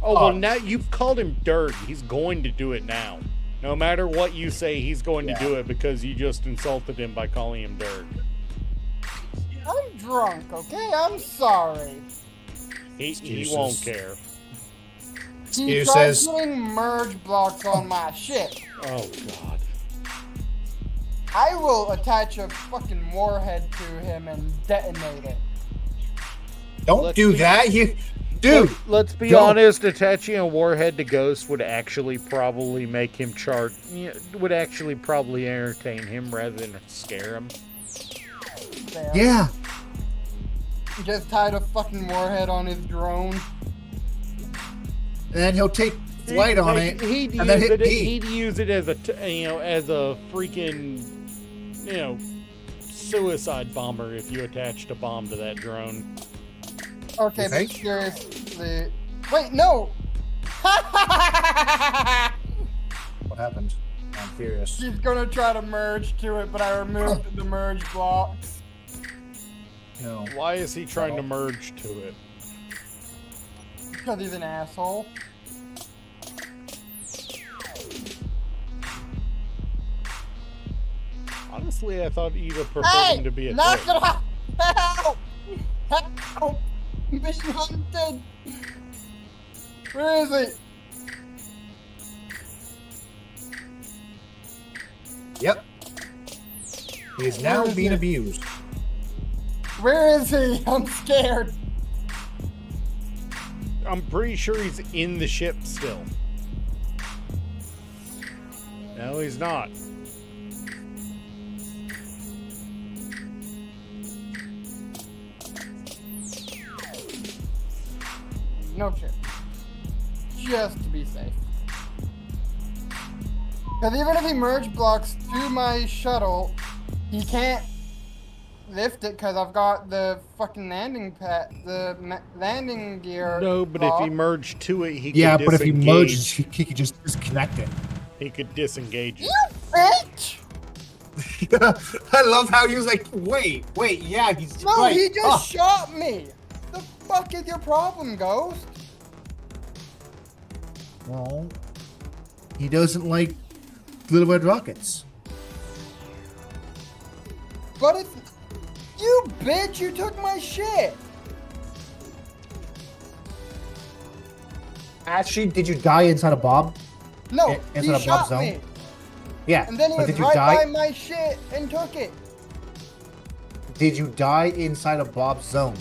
Oh, well, now you've called him Dirk. He's going to do it now. No matter what you say, he's going to do it because you just insulted him by calling him Dirk. I'm drunk, okay? I'm sorry. He won't care. He tried putting merge blocks on my ship. Oh, God. I will attach a fucking warhead to him and detonate it. Don't do that, you... Dude! Let's be don't. honest, attaching a warhead to Ghost would actually probably make him would actually probably entertain him rather than scare him. There. Yeah. He just tied a fucking warhead on his drone. And then he'll take flight on it, He'd and then hit B. He'd use it as a freaking, suicide bomber if you attached a bomb to that drone. Okay, You but think? seriously. Wait, no! What happened? I'm curious. He's gonna try to merge to it, but I removed the merge blocks. No. Why is he trying to merge to it? Because he's an asshole. Honestly, I thought Eva preferred him to be a knock dick. it off! Help! Help! I'm being hunted! Where is he? Yep. He is now Where is being he? abused. Where is he? I'm scared. I'm pretty sure he's in the ship still. No, he's not. No chip. Just to be safe. Because even if he merge blocks to my shuttle, he can't lift it because I've got the fucking landing pad, landing gear. No, but if he merged to it, he Yeah, could but if he disengage. merges, he could just disconnect it. He could disengage it. You bitch! I love how he was like, wait, yeah, he's No, right. he just shot me! The fuck is your problem, Ghost? Well, he doesn't like little red rockets. But it's... You bitch, you took my shit! Actually, did you die inside a Bob? No, Inside he a Bob shot zone? me! Yeah. And then he but was did you right die? by my shit and took it! Did you die inside a Bob zone?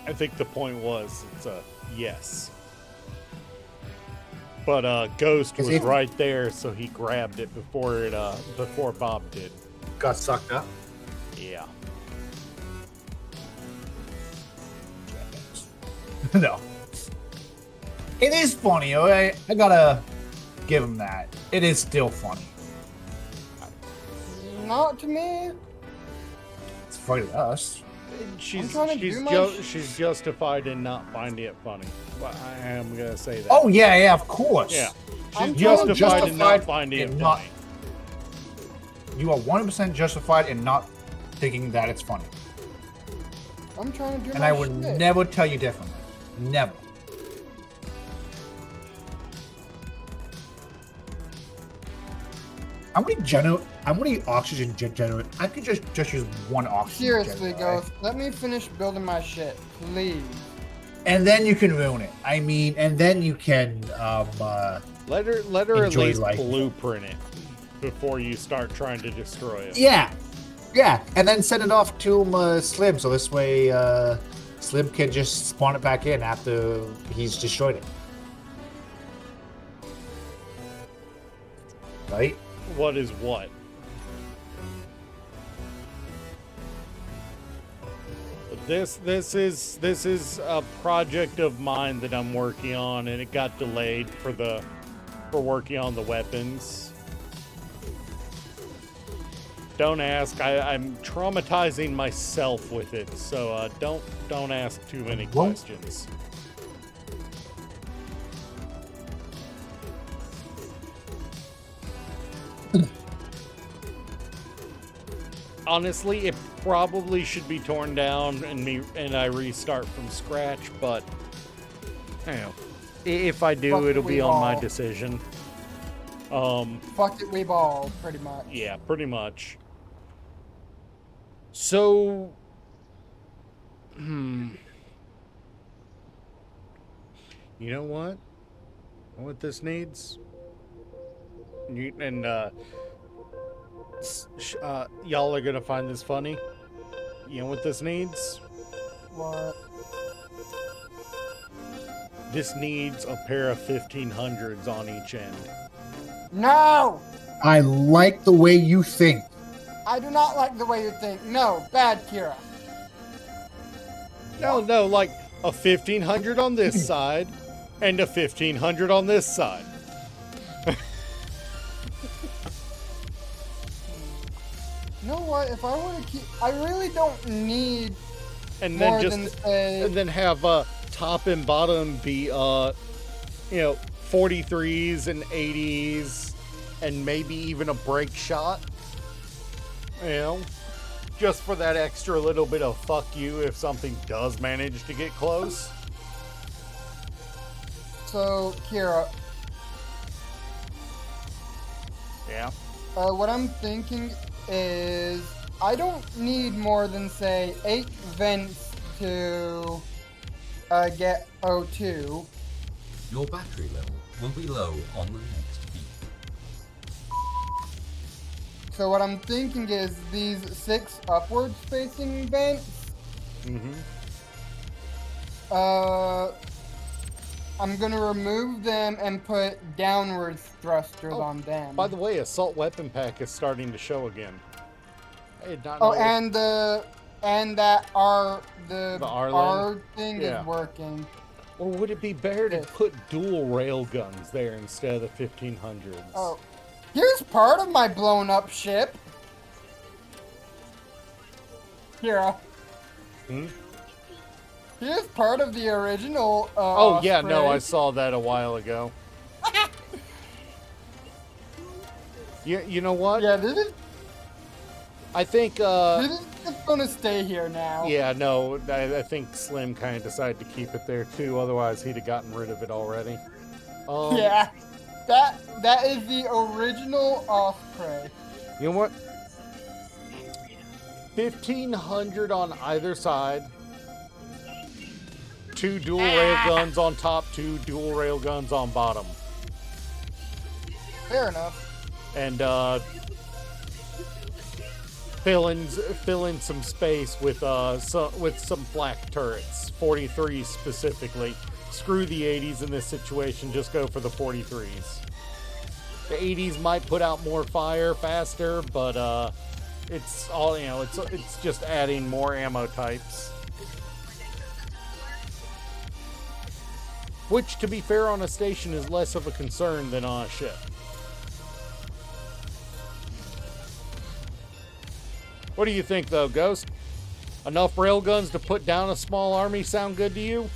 I think the point was it's a yes. But Ghost was right there, so he grabbed it before Bob did. Got sucked up. Yeah. No. It is funny, okay? I gotta give him that. It is still funny. Not to me. It's funny to us. She's trying to do my she's justified in not finding it funny. But I am gonna say that. Oh yeah, of course. yeah. I'm She's trying to justified in not justify finding it in not- funny. You are 100% justified in not thinking that it's funny. I'm trying to do And my I would shit. never tell you differently. Never. How many oxygen generate? I could just use one oxygen Seriously, generator. Ghost, let me finish building my shit, please. And then you can ruin it. I mean, and then you can Let her at Enjoy least life. blueprint it before you start trying to destroy it. yeah, and then send it off to Slim, so this way Slim can just spawn it back in after he's destroyed it. Right? What is what? This is a project of mine that I'm working on, and it got delayed for working on the weapons. Don't ask. I'm traumatizing myself with it, so don't ask too many questions. Honestly, it probably should be torn down and I restart from scratch, but you know, if I do, Fuck it'll we be on my all. decision. Fuck it, we ball, pretty much. Yeah, pretty much. So, you know what? What this needs? Y'all are gonna find this funny. You know what this needs? What? This needs a pair of 1500s on each end. No! I like the way you think. I do not like the way you think. No, bad, Kira. No, like a 1500 on this side and a 1500 on this side. You know what? If I were to keep, I really don't need And more then than say. and then have top and bottom be 43s and 80s and maybe even a break shot. You know, just for that extra little bit of fuck you if something does manage to get close. So, Kira, Yeah. what I'm thinking is I don't need more than say 8 vents to get O2. Your battery level will be low on the next beat. So what I'm thinking is these 6 upward facing vents. Mm-hmm. I'm gonna remove them and put downward thrusters on them. By the way, assault weapon pack is starting to show again. I did not Oh, know. and that The R R-Lane? thing Yeah. is working. Or would it be better to Yes. put dual rail guns there instead of the 1500s? Oh, here's part of my blown up ship. Here. Hmm? Here's part of the original. Oh yeah, no, I Osprey. saw that a while ago. You know what? Yeah, this is I think just gonna stay here now. yeah, no, I think Slim kind of decided to keep it there too. Otherwise, he'd have gotten rid of it already. Yeah. That is the original Osprey. You know what? 1500 on either side. 2 dual rail guns on top, 2 dual rail guns on bottom. Fair enough. And fill in some space with some flak turrets, 43s specifically. Screw the 80s in this situation, just go for the 43s. The 80s might put out more fire faster, but it's all, it's just adding more ammo types. Which, to be fair, on a station is less of a concern than on a ship. What do you think, though, Ghost? Enough railguns to put down a small army sound good to you?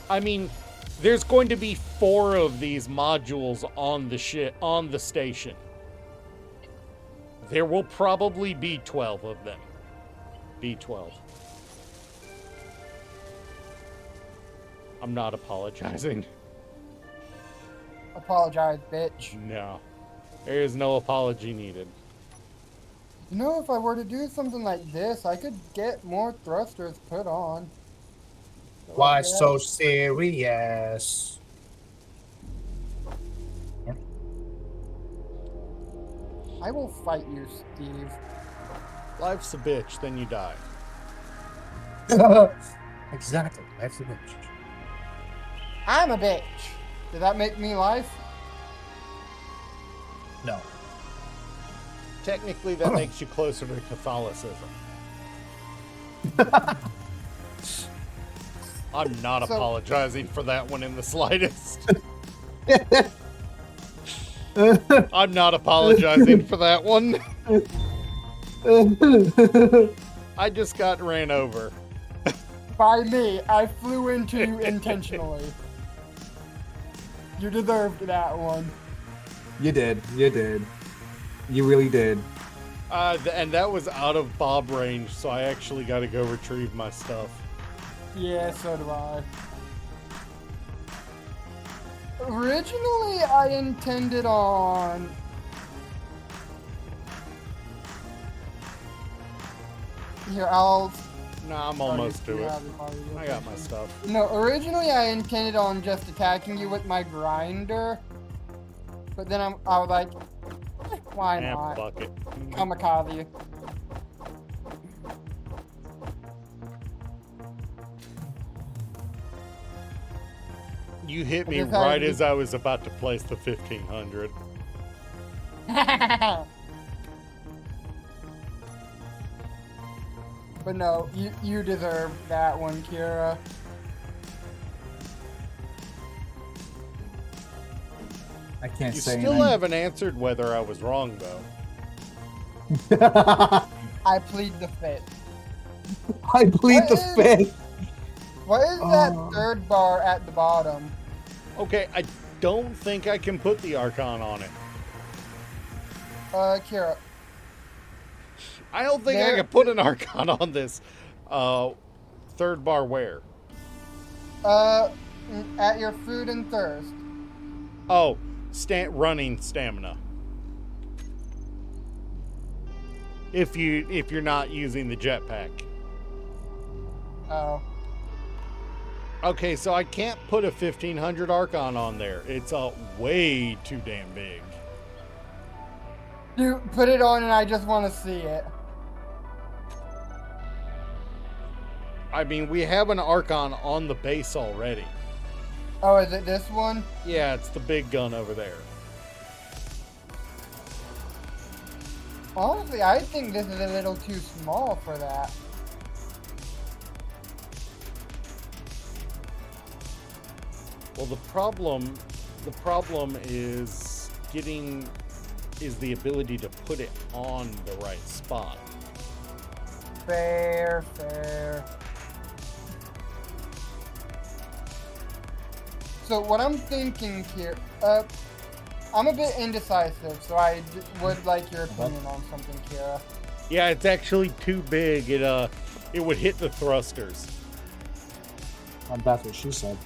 I mean, there's going to be 4 of these modules on the station. There will probably be 12 of them. B12. I'm not apologizing. Apologize, bitch. No. There is no apology needed. You know, if I were to do something like this, I could get more thrusters put on. Why Yeah. so serious? I will fight you, Steve. Life's a bitch, then you die. Exactly. That's the bitch. I'm a bitch. Did that make me life? No. Technically, that makes you closer to Catholicism. I'm not So- apologizing for that one in the slightest. I'm not apologizing for that one. I just got ran over. By me. I flew into you intentionally. You deserved that one. You did. You did. You really did. And that was out of bob range, so I actually got to go retrieve my stuff. Yeah, so do I. Originally, I intended on... Here, I'll... Nah, I'm almost to it. I I got my stuff. No, originally I intended on just attacking you with my grinder. But then I was like, why not? Fuck it. Kamikaze. You hit me Just how right you- as I was about to place the 1500. But no, you deserve that one, Kira. I can't You say still anything. haven't answered whether I was wrong, though. I plead the fifth. I plead the What is- fifth. What is that Oh. third bar at the bottom? Okay, I don't think I can put the Archon on it. Kira. I don't think I There- can put an Archon on this. Third bar where? At your food and thirst. Oh, running stamina. If you're not using the jetpack. Oh. Okay, so I can't put a 1500 Archon on there. It's way too damn big. Dude, put it on and I just want to see it. I mean, we have an Archon on the base already. Oh, is it this one? Yeah, it's the big gun over there. Honestly, I think this is a little too small for that. Well, the problem is the ability to put it on the right spot. Fair. So what I'm thinking here, I'm a bit indecisive, so I would like your opinion on something, Kira. Yeah, it's actually too big. It would hit the thrusters. That's what she said.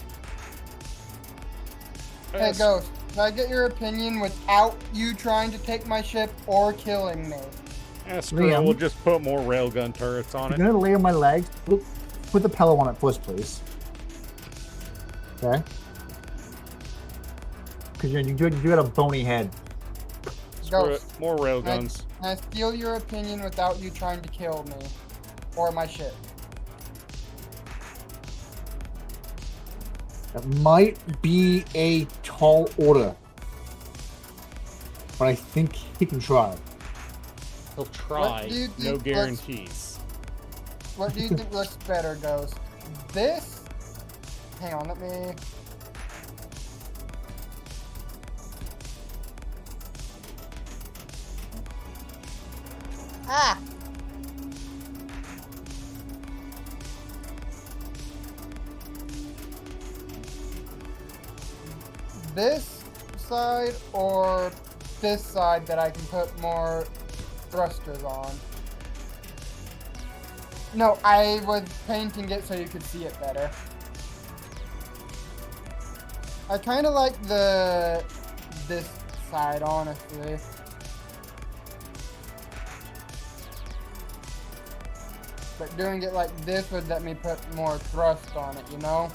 Hey, Ghost, can I get your opinion without you trying to take my ship or killing me? Astro, Liam. we'll just put more railgun turrets on You're it. gonna lay on my legs. Put the pillow on it first, please. Okay. Because you got a bony head. Screw it. Ghost, More railguns. can I steal your opinion without you trying to kill me or my ship? That might be a tall order, but I think he can try. He'll try. do you No think guarantees. What do you think looks better, Ghost? This? Hang on, let me... Ah! This side or this side that I can put more thrusters on? No, I was painting it so you could see it better. I kind of like this side, honestly. But doing it like this would let me put more thrust on it, you know?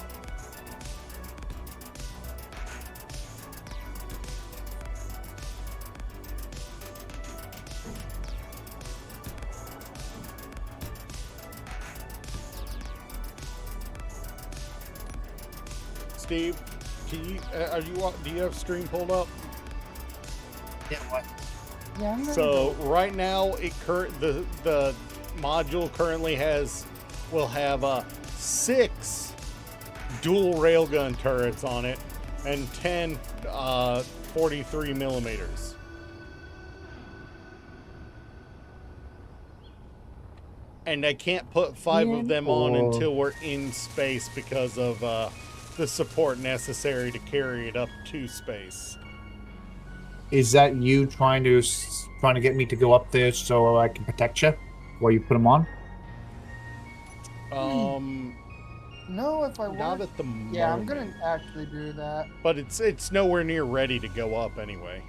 Steve, do you have stream pulled up? Yeah, what? Yeah, I'm ready So to- right now, the module currently will have 6 dual railgun turrets on it and 10 43 millimeters. And I can't put 5 of them on Or- until we're in space because of the support necessary to carry it up to space. Is that you trying to get me to go up there so I can protect you while you put them on? No, if I Not want. at the moment. Yeah, I'm gonna actually do that. But it's nowhere near ready to go up anyway.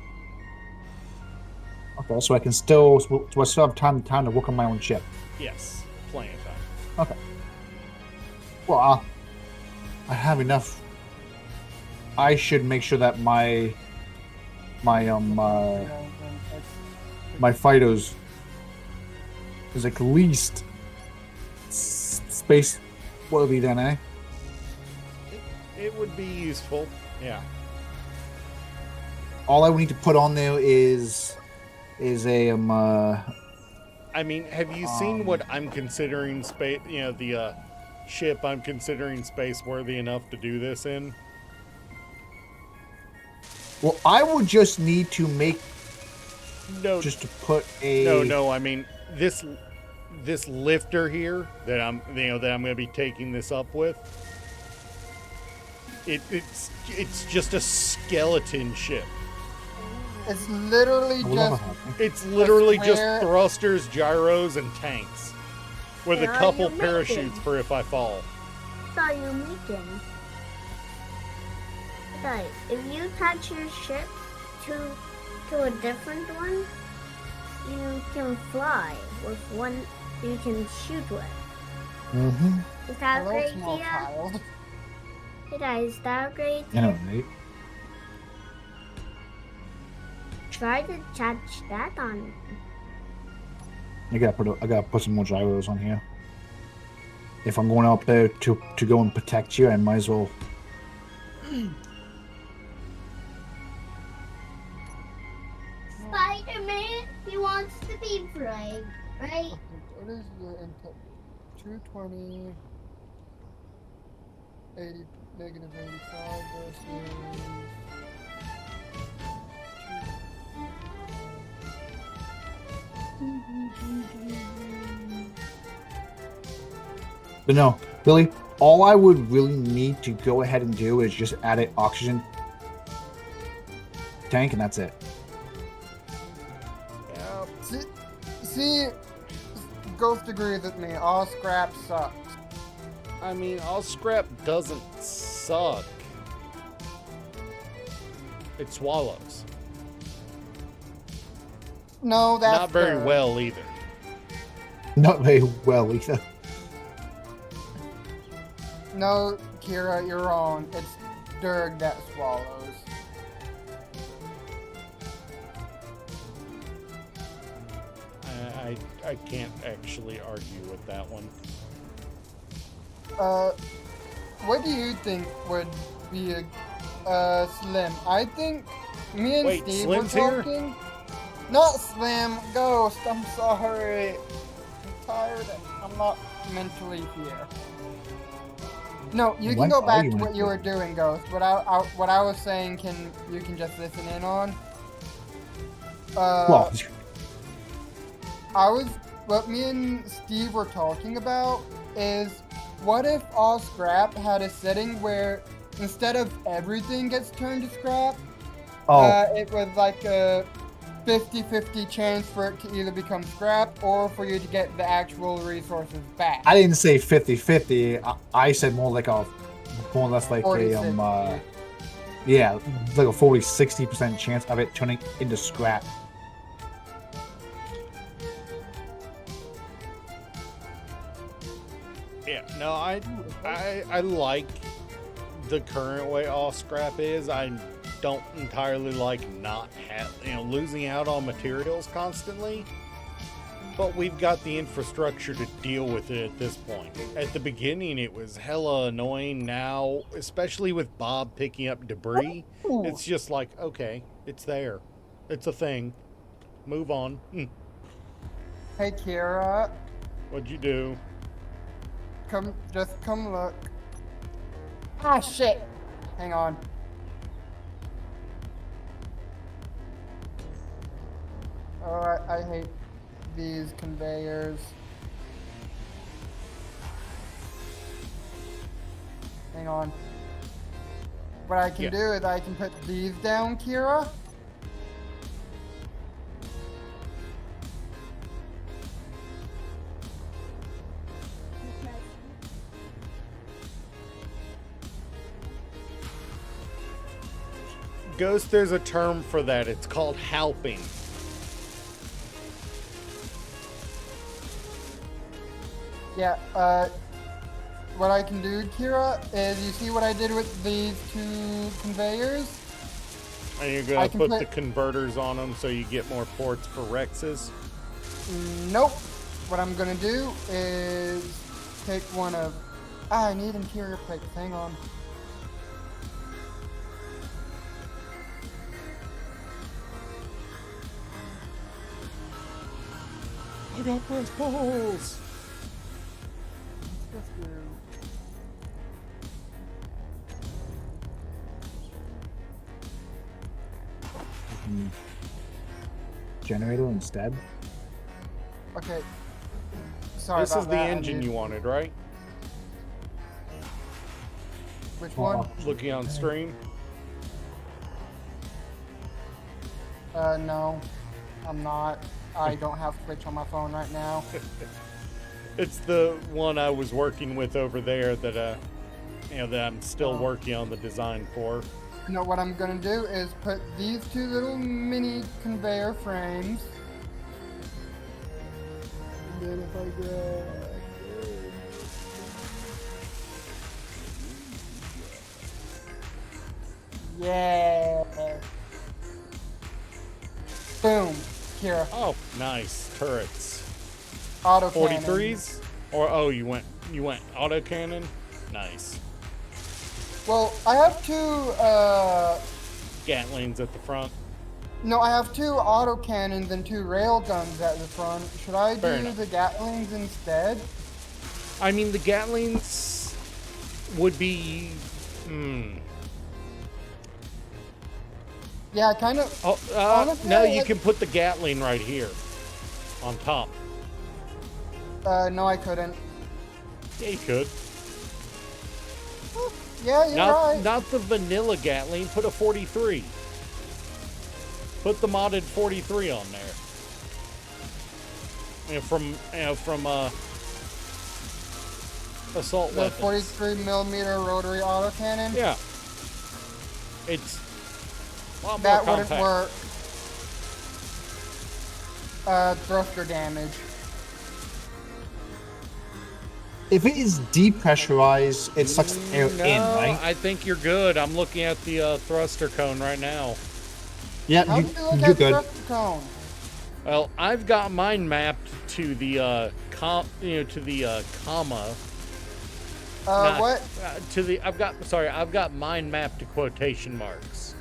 Okay, so I can still have time to work on my own ship. Yes, plenty of time. Okay. Well, I have enough. I should make sure that my fighters is at least space worthy then, eh? It would be useful. Yeah. All I would need to put on there is a I mean, have you seen what I'm considering space? You know, the ship I'm considering space worthy enough to do this in. well, I would just need to make No, just to put a no. I mean, this lifter here that I'm going to be taking this up with. It's just a skeleton ship. It's literally I will never just. have. It's literally just square- thrusters, gyros, and tanks, with a Where are couple you making? parachutes for if I fall. What are you making? Guys, if you touch your ship to a different one, you can fly with one you can shoot with. Mm-hmm. Is that a Hello, great small idea? child. Hey guys, is that a great You know, idea? Nate. try to attach that on. I gotta put some more gyros on here. If I'm going up there to go and protect you, I might as well. Spider-Man, he wants to be brave, right? What is your input? 220, 80, negative 85 versus. But no, Billy, all I would really need to go ahead and do is just add an oxygen tank, and that's it. Yeah. See, Ghost agrees with me. All scrap sucks. I mean, all scrap doesn't suck. It swallows. No, that's Not very dirt. well either. Not very well either. No, Kira, you're wrong. It's Durg that swallows. I can't actually argue with that one. What do you think would be a Slim? I think me and Wait, Steve Slim's were here? talking. Not Slim, Ghost. I'm sorry. I'm tired. I'm not mentally here. No, you can When go are back you to what you were mentally? doing, Ghost. What I was saying, you can just listen in on. Well, What me and Steve were talking about is, what if all scrap had a setting where instead of everything gets turned to scrap, it was like a 50-50 chance for it to either become scrap or for you to get the actual resources back. I didn't say 50-50. I said more like a, more or less like 40-60. yeah, like a 40-60% chance of it turning into scrap. Yeah, no, I like the current way all scrap is. I don't entirely like not losing out on materials constantly. But we've got the infrastructure to deal with it at this point. At the beginning, it was hella annoying. Now, especially with Bob picking up debris, it's just like, okay, it's there. It's a thing. Move on. Hey Kira, What'd you do? come look. Ah shit! Hang on. Alright, I hate these conveyors. Hang on. What I can do is I can put these down, Kira. Ghost, there's a term for that. It's called halping. Yeah, what I can do, Kira, is you see what I did with these two conveyors? And you're I going to can put the put- converters on them so you get more ports for Rexes? Nope. What I'm gonna do is take one of... I need interior plates, hang on. Put up those poles! Let's do... Generator instead. Okay. Sorry This about is the that. I engine need- you wanted, right? Which Well, one? Looking on stream? No. I'm not. I don't have Twitch on my phone right now. It's the one I was working with over there that that I'm still working on the design for. No, what I'm gonna do is put these two little mini conveyor frames. And then if I grab... Yeah. Kira. Oh, nice turrets. Auto cannon. 43s? Or oh, you went autocannon? Nice. Well, I have two, Gatlings at the front. no, I have two auto cannons and two rail guns at the front. Should I Fair do enough. the Gatlings instead? I mean, the Gatlings would be. Yeah, kind of. Oh, Honestly, no, you like- can put the Gatling right here, on top. No, I couldn't. Yeah, you could. Yeah, you're right. Not the vanilla Gatling. Put a 43. Put the modded 43 on there. From assault The weapons. 43 millimeter rotary autocannon. Yeah. It's a lot That more wouldn't compact. work. Thruster damage. If it is depressurized, it sucks the air No, in, right? I think you're good. I'm looking at the thruster cone right now. Yeah, How do you look you're at good. thruster cone? Well, I've got mine mapped to the comma. Not- What? To the I've got mine mapped to quotation marks.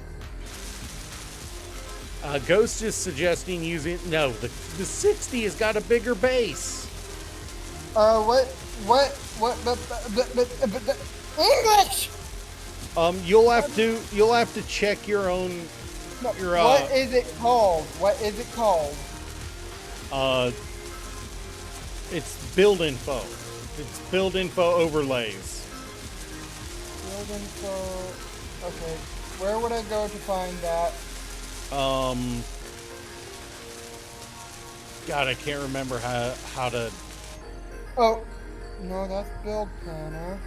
Ghost is suggesting using the 60 has got a bigger base. What? English! You'll have to check your own. Your What is it called? What is it called? It's build info. It's build info overlays. Build info. Okay. Where would I go to find that? God, I can't remember how to. Oh, no, that's build planner.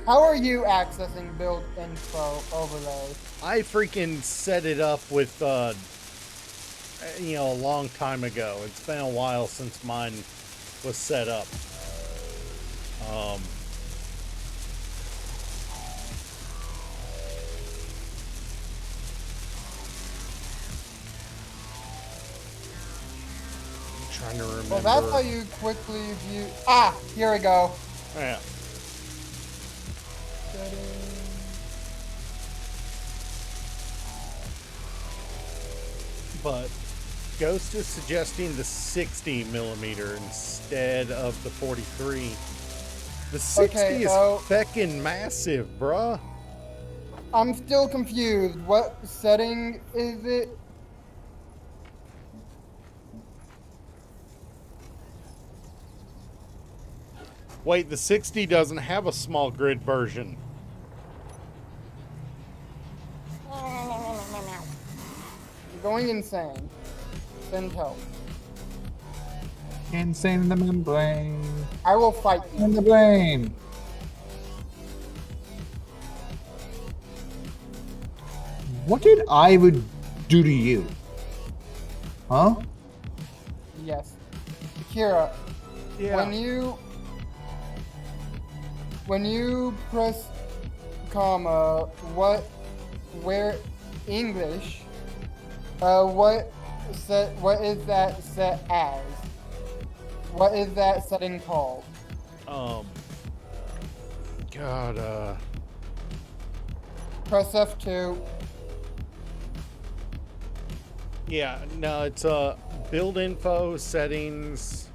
How are you accessing build info overlay? I freaking set it up with a long time ago. It's been a while since mine was set up. I'm trying to remember. Well, that's how you quickly view. Ah, here we go. Yeah. But Ghost is suggesting the 60 millimeter instead of the 43. The 60 Okay, is so- feckin' massive, bruh. I'm still confused. What setting is it? Wait, the 60 doesn't have a small grid version. I'm going insane. Send help. Insane in the membrane. I will fight you. In the brain. What did I would do to you? Huh? Yes. Kira, Yeah. when you press comma, where English, what is that set as? What is that setting called? God, Press F2. yeah, no, it's build info settings.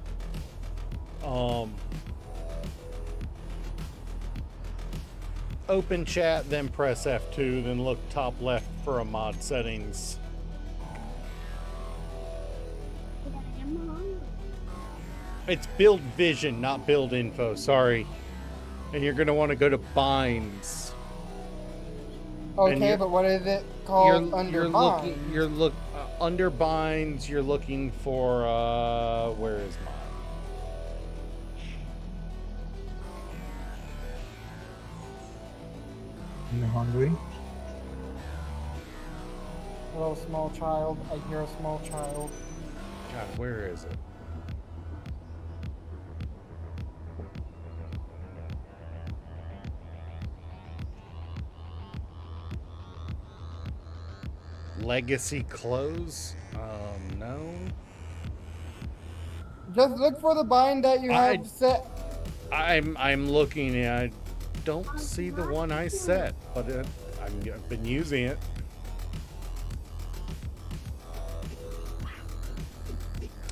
Open chat, then press F2, then look top left for a mod settings. It's build vision, not build info. Sorry. And you're gonna want to go to binds. Okay, you're- but what is it called under mine? Under binds. You're looking for where is mine? You're hungry? Hello, small child. I hear a small child. God, where is it? Legacy close? No. Just look for the bind that you I- have set. I'm looking and I don't see the one I set, but I've been using it.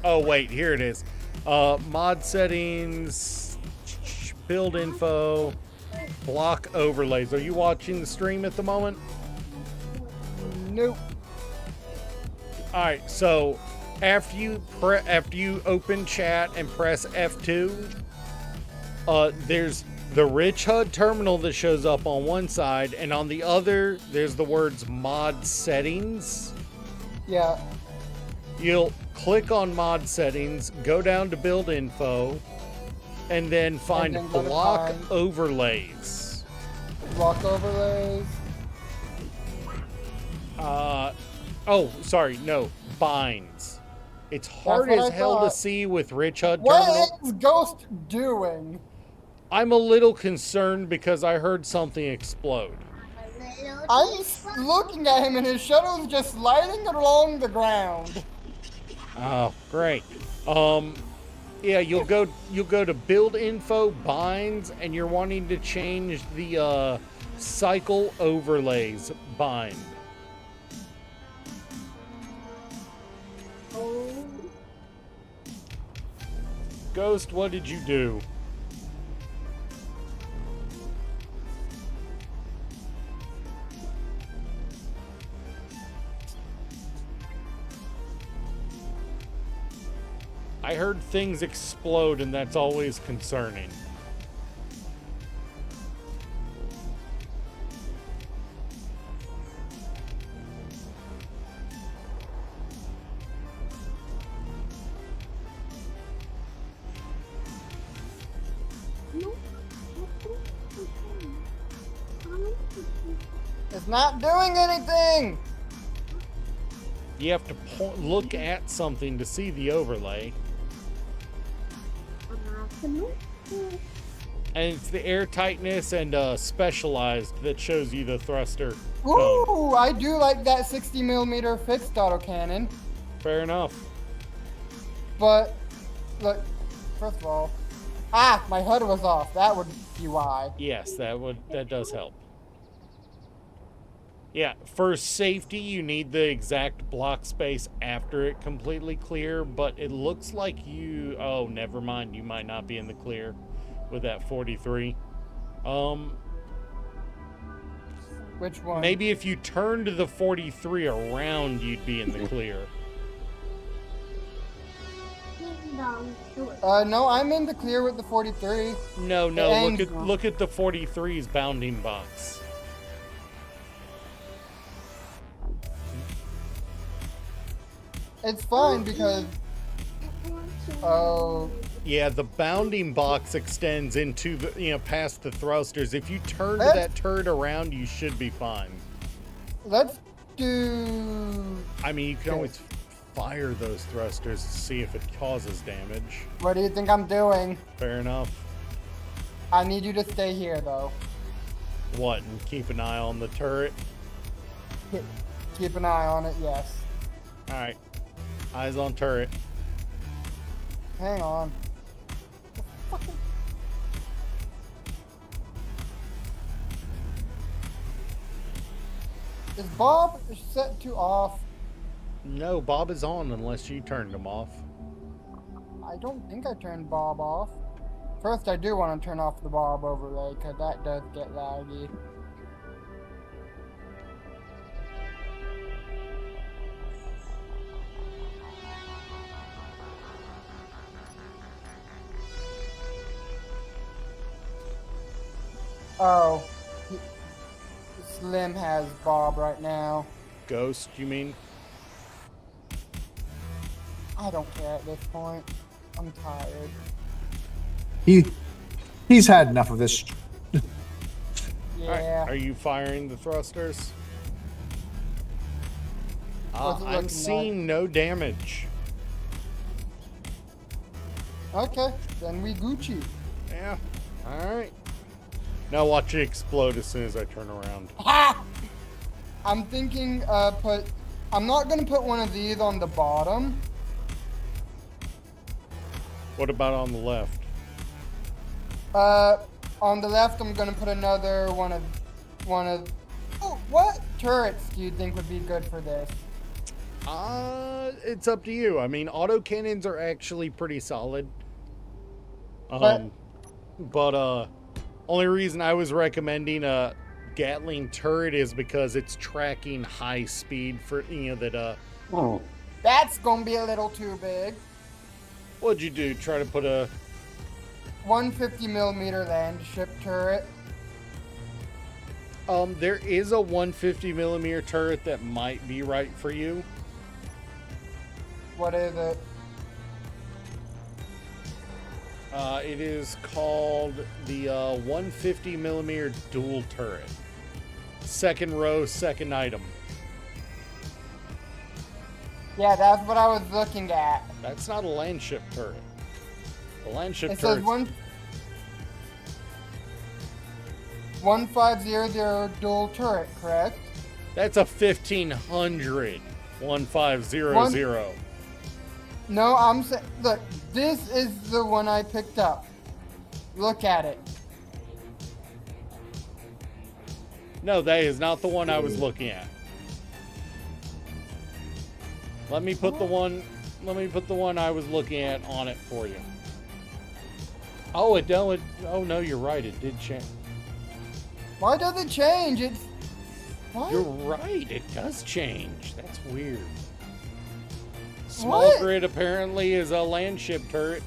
Oh wait, here it is. Mod settings, build info, block overlays. Are you watching the stream at the moment? Nope. All right, so after you open chat and press F2, there's the Rich HUD terminal that shows up on one side, and on the other, there's the words mod settings. Yeah. You'll click on mod settings, go down to build info, and then find then go to block bind. overlays. Block overlays. Oh, sorry, no, binds. It's hard what as I hell to thought. see with Rich HUD terminal. What is Ghost doing? I'm a little concerned because I heard something explode. I'm looking at him and his shadow's just sliding along the ground. Oh, great. Yeah, you'll go to build info binds, and you're wanting to change the cycle overlays bind. Ghost, what did you do? I heard things explode, and that's always concerning. It's not doing anything. You have to look at something to see the overlay. And it's the air tightness and specialized that shows you the thruster cone. Ooh, I do like that 60mm fixed autocannon. Fair enough. But, look, first of all, my HUD was off. That would be why. Yes, that does help. Yeah, for safety, you need the exact block space after it completely clear, but it looks like you... Oh, never mind. You might not be in the clear with that 43. Which one? Maybe if you turned the 43 around, you'd be in the clear. No, I'm in the clear with the 43. No, And- look at the 43's bounding box. It's fine because... Oh, Yeah, the bounding box extends into the, past the thrusters. If you turn Let's- that turret around, you should be fine. let's do... I mean, you can always fire those thrusters to see if it causes damage. What do you think I'm doing? Fair enough. I need you to stay here, though. What, and keep an eye on the turret? Keep an eye on it, yes. Alright. Eyes on turret. Hang on. Is Bob set to off? No, Bob is on unless you turned him off. I don't think I turned Bob off. First, I do want to turn off the Bob overlay, because that does get laggy. Oh. Slim has Bob right now. Ghost, you mean? I don't care at this point. I'm tired. He's had enough of this. Alright, Yeah. are you firing the thrusters? What's it I'm looking seeing no damage. Okay, then we Gucci. Yeah. Alright. Now watch it explode as soon as I turn around. Ha! I'm thinking, put I'm not gonna put one of these on the bottom. What about on the left? On the left, I'm gonna put another one of. Oh, what turrets do you think would be good for this? It's up to you. I mean, autocannons are actually pretty solid. But- But only reason I was recommending a Gatling turret is because it's tracking high speed for That's gonna be a little too big. What'd you do? Try to put a 150 millimeter land ship turret. there is a 150 millimeter turret that might be right for you. What is it? It is called the 150 millimeter dual turret. Second row, second item. Yeah, that's what I was looking at. That's not a land ship turret. The land ship It says turret. 1500 dual turret, correct? That's a 1500. 1500. No, I'm saying, look, this is the one I picked up. Look at it. No, that is not the one I was looking at. Let me put the one I was looking at on it for you. Oh, oh no, you're right. It did change. Why does it change? It's what? You're right. It does change. That's weird. Small What? grid apparently is a land ship turret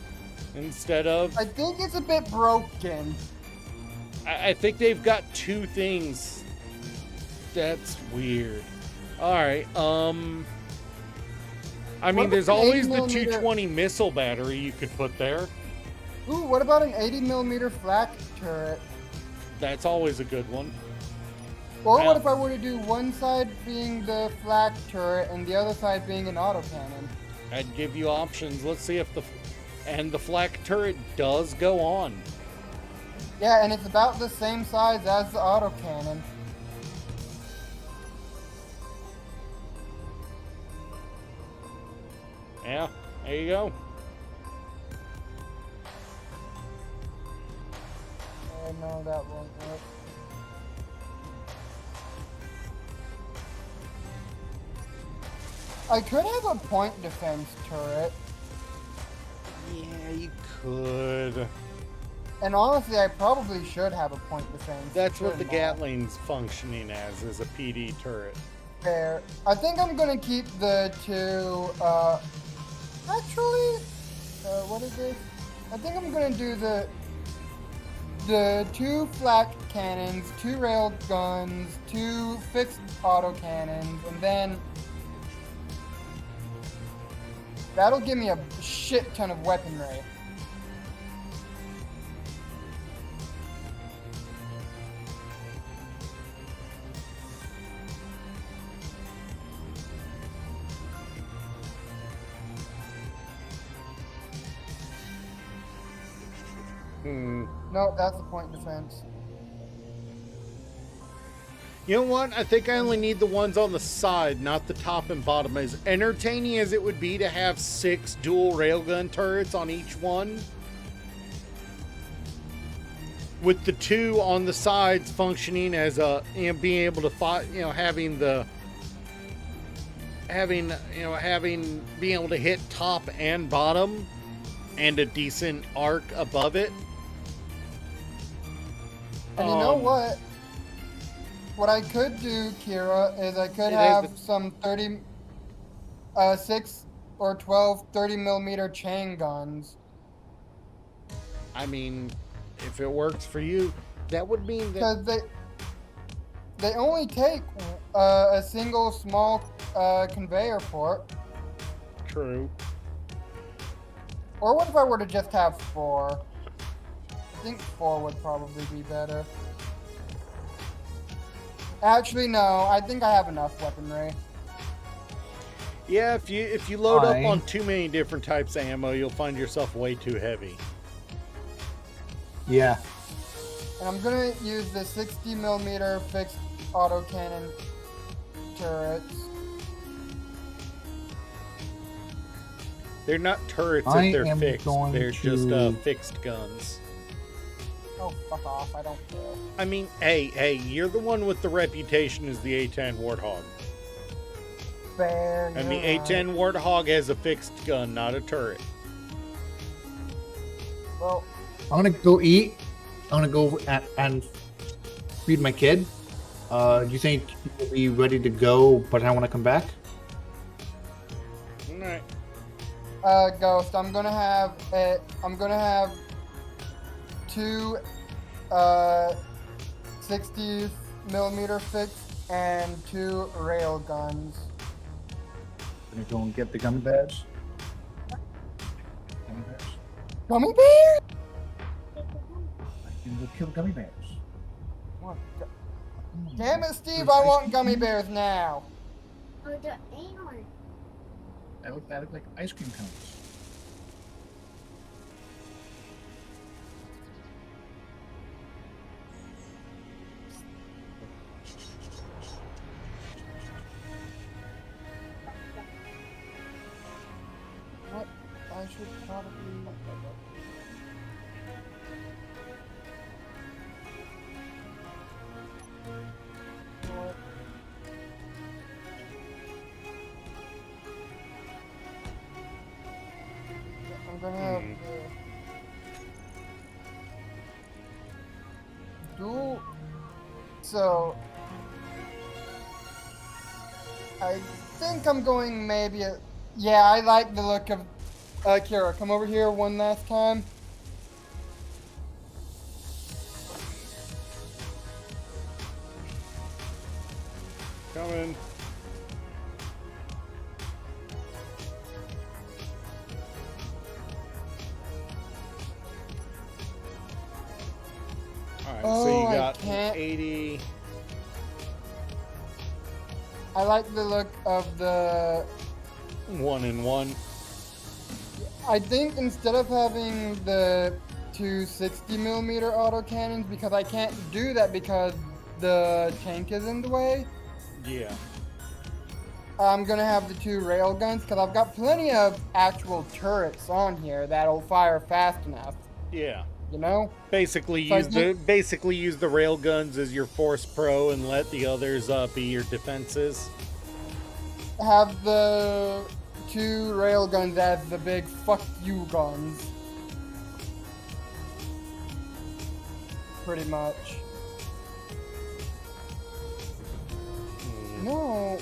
instead of. I think it's a bit broken. I think they've got two things. That's weird. All right. I mean, about there's an always 80 the millimeter 220 missile battery you could put there. Ooh, what about an 80 millimeter flak turret? That's always a good one. Or Yeah. what if I were to do one side being the flak turret and the other side being an autocannon? I'd give you options. Let's see if the flak turret does go on. Yeah, and it's about the same size as the autocannon. Yeah, there you go. No, that won't work. I could have a point defense turret, Yeah, you could. and honestly, I probably should have a point defense. That's what the shouldn't I? Gatling's functioning as, is a PD turret. Fair. I think I'm gonna keep the two. Actually, what is this? I think I'm gonna do the two flak cannons, two railed guns, two fixed auto cannons, and then that'll give me a shit ton of weaponry. No, that's the point defense. You know what? I think I only need the ones on the side, not the top and bottom. As entertaining as it would be to have 6 dual railgun turrets on each one, with the 2 on the sides functioning as a, being able to fight, being able to hit top and bottom, and a decent arc above it. And you know what? What I could do, Kira, is I could It have is some 6 or 12 30 millimeter chain guns. I mean, if it works for you, that would mean that. Because they only take a single small conveyor port. True. Or what if I were to just have 4? I think 4 would probably be better. Actually, no. I think I have enough weaponry. Yeah, if you load Fine. up on too many different types of ammo, you'll find yourself way too heavy. Yeah. And I'm gonna use the 60 millimeter fixed autocannon turrets. They're not turrets I if they're am fixed. going They're just to- fixed guns. Oh, fuck off! I don't care. I mean, hey, you're the one with the reputation as the A10 Warthog. Fair. And the you're right. A10 Warthog has a fixed gun, not a turret. Well, I'm gonna go eat. I'm gonna go and feed my kid. Do you think you'll be ready to go by the time when I come back? Alright. Ghost, I'm gonna have two 60 millimeter fixed and two rail guns. Gonna go and get the gummy bears. Gummy bears. Gummy bear? I can go kill gummy bears. What? Damn it, Steve! I want gummy bears now. Oh, the anal. That look like ice cream cones. What? I should probably. What? I'm gonna have do so. I think I'm going maybe a. Yeah, I like the look of. Kira, come over here one last time. Coming. Alright, so Oh, you I got can't- 80. I like the look of the. 1 and 1. I think instead of having the two 60 millimeter autocannons, because I can't do that because the tank is in the way, Yeah. I'm gonna have the two rail guns because I've got plenty of actual turrets on here that'll fire fast enough. Yeah. You know? Basically So I use the rail guns as your force pro and let the others be your defenses. Have the two rail guns as the big fuck you guns. Pretty much. No.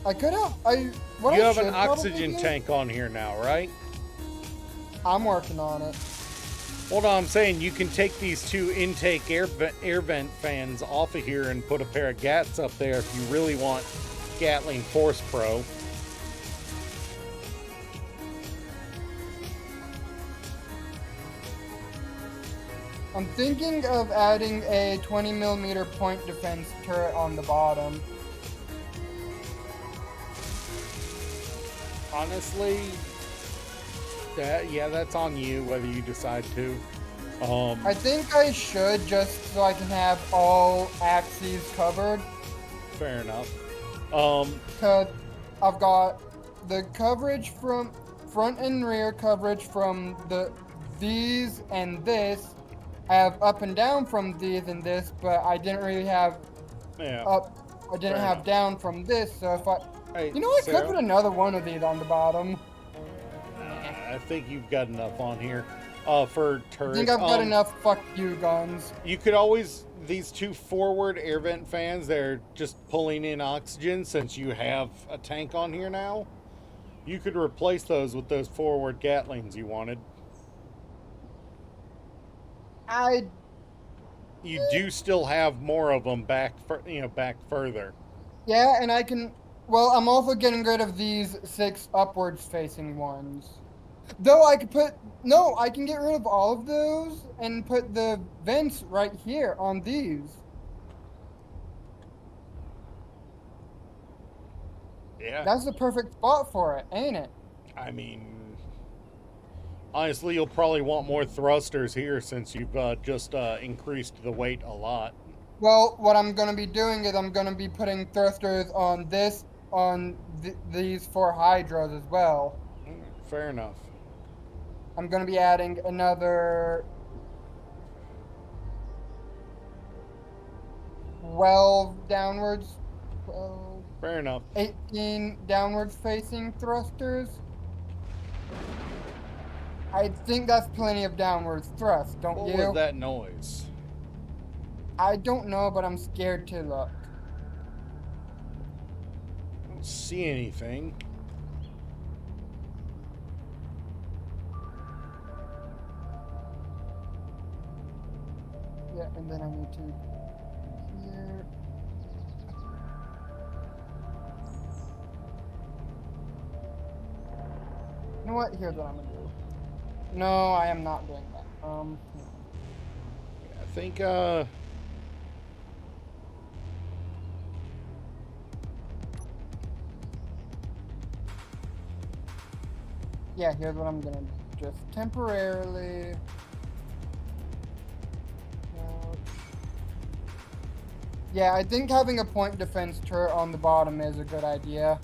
I could have. What You I have an should probably oxygen do- tank on here now, right? I'm working on it. Hold on, I'm saying you can take these two intake air vent fans off of here and put a pair of GATs up there if you really want Gatling Force Pro. I'm thinking of adding a 20 millimeter point defense turret on the bottom. Honestly, that's on you whether you decide to. I think I should just so I can have all axes covered. Fair enough. Because I've got the coverage from front and rear coverage from these and this. I have up and down from these and this, but I didn't really have Yeah. I didn't Fair have enough. down from this. So if I, Hey, you know, I Sarah, could put another one of these on the bottom. I think you've got enough on here. For I turrets. think I've got enough fuck you guns. You could always these two forward air vent fans. They're just pulling in oxygen since you have a tank on here now. You could replace those with those forward Gatlings you wanted. You do still have more of them back further. Yeah, and I can. Well, I'm also getting rid of these 6 upwards facing ones. Though I could put. No, I can get rid of all of those and put the vents right here on these. Yeah. That's the perfect spot for it, ain't it? I mean, honestly, you'll probably want more thrusters here since you've just increased the weight a lot. Well, what I'm going to be doing is I'm going to be putting thrusters on this, on these 4 hydros as well. Fair enough. I'm going to be adding another 12 downwards, 12, Fair enough. 18 downwards facing thrusters. I think that's plenty of downwards thrust, don't What you? was that noise? I don't know, but I'm scared to look. I don't see anything. Yeah, and then I need to here. You know what? Here's what I'm gonna do. No, I am not doing that. I think yeah, here's what I'm gonna do. Just temporarily. Yeah, I think having a point defense turret on the bottom is a good idea.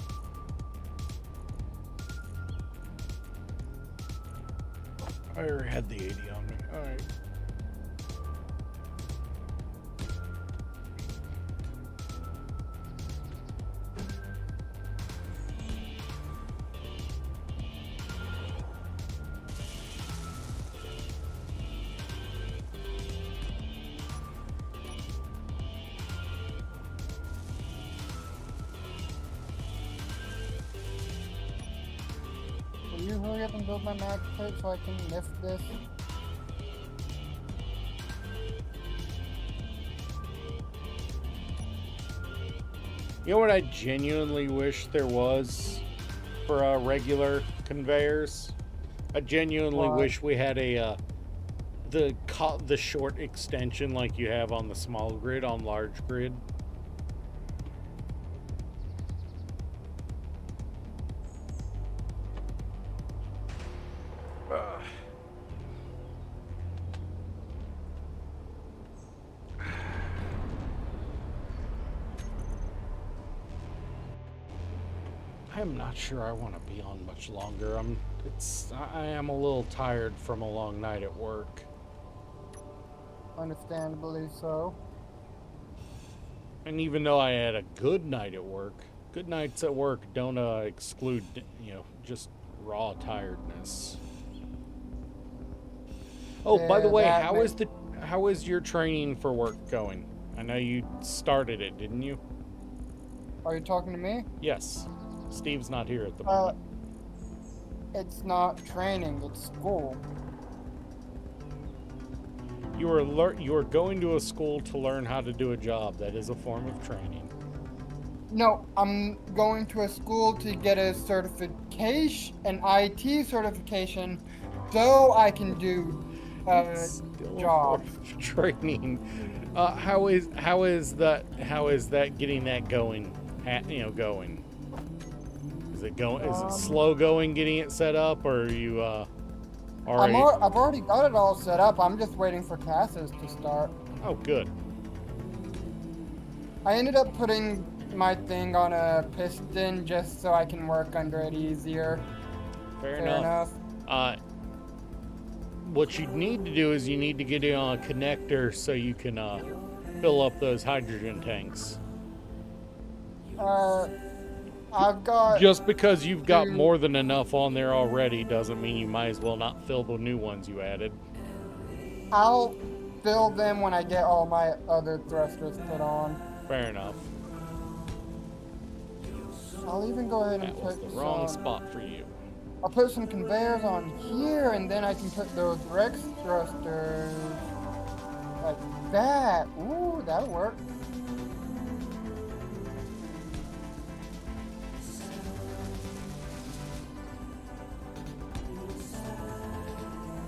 I already had the 80 on me. Alright. Will you hurry up and build my mag plate so I can lift this? You know what I genuinely wish there was for regular conveyors? I genuinely What? wish we had a the short extension like you have on the small grid on large grid. I'm not sure I want to be on much longer. I am a little tired from a long night at work. Understandably so. And even though I had a good night at work, good nights at work don't exclude, just raw tiredness. Oh, by the Yeah, way, that how is your training for work going? I know you started it, didn't you? Are you talking to me? Yes. Steve's not here at the moment. It's not training, it's school. You are going to a school to learn how to do a job. That is a form of training. No, I'm going to a school to get a certification, an IT certification, so I can do Still a job. form of training. How is that getting that going? Going. Is it slow going getting it set up, or are you already? I've already got it all set up. I'm just waiting for classes to start. Oh, good. I ended up putting my thing on a piston just so I can work under it easier. Fair enough. What you need to do is you need to get it on a connector so you can fill up those hydrogen tanks. I've got. Just because you've got more than enough on there already doesn't mean you might as well not fill the new ones you added. I'll fill them when I get all my other thrusters put on. Fair enough. I'll even go ahead and That was put the wrong some. spot for you. I'll put some conveyors on here, and then I can put those Rex thrusters like that. Ooh, that'll work.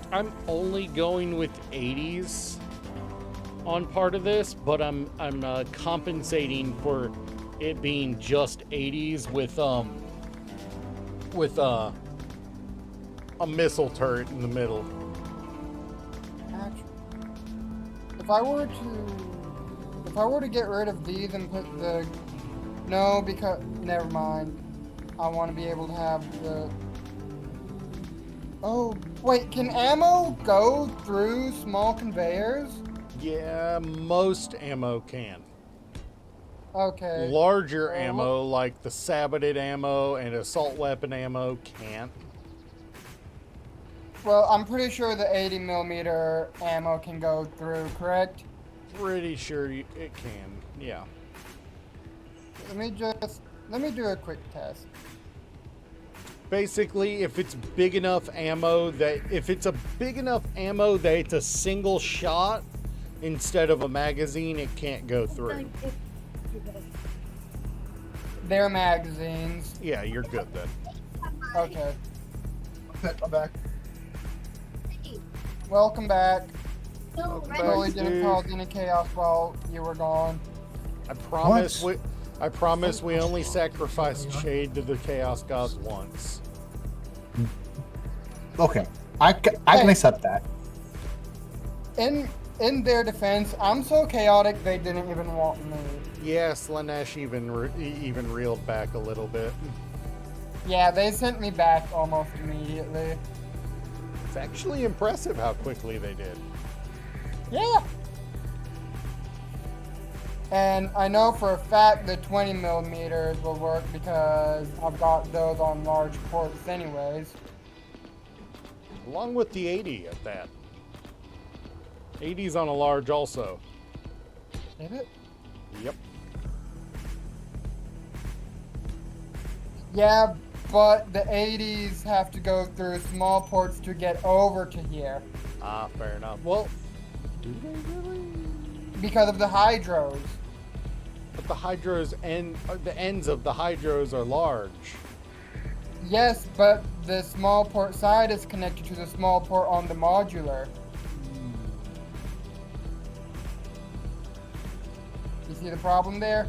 I'm only going with 80s on part of this, but I'm compensating for it being just 80s with a missile turret in the middle. Actually, if I were to get rid of these and put the no, because never mind. I want to be able to have the Oh, wait, can ammo go through small conveyors? Yeah, most ammo can. Okay. Larger Oh. ammo, like the saboted ammo and assault weapon ammo, can't. Well, I'm pretty sure the 80 millimeter ammo can go through, correct? Pretty sure it can. Yeah. Let me do a quick test. Basically, if it's big enough ammo that it's a single shot instead of a magazine, it can't go through. They're magazines. Yeah, you're good then. Okay. I'm back. Welcome back. Welcome back, Totally didn't Steve. cause any chaos while you were gone. I promise we only sacrificed Shade to the Chaos Gods once. Okay, I can accept that. In their defense, I'm so chaotic they didn't even want me. Yeah, Slanesh even reeled back a little bit. Yeah, they sent me back almost immediately. It's actually impressive how quickly they did. Yeah. And I know for a fact the 20 millimeters will work because I've got those on large ports anyways. Along with the 80 at that. 80's on a large also. Did it? Yep. Yeah, but the 80s have to go through small ports to get over to here Ah, fair enough. Well, do they really? because of the hydros. But the hydros the ends of the hydros are large. Yes, but the small port side is connected to the small port on the modular. You see the problem there?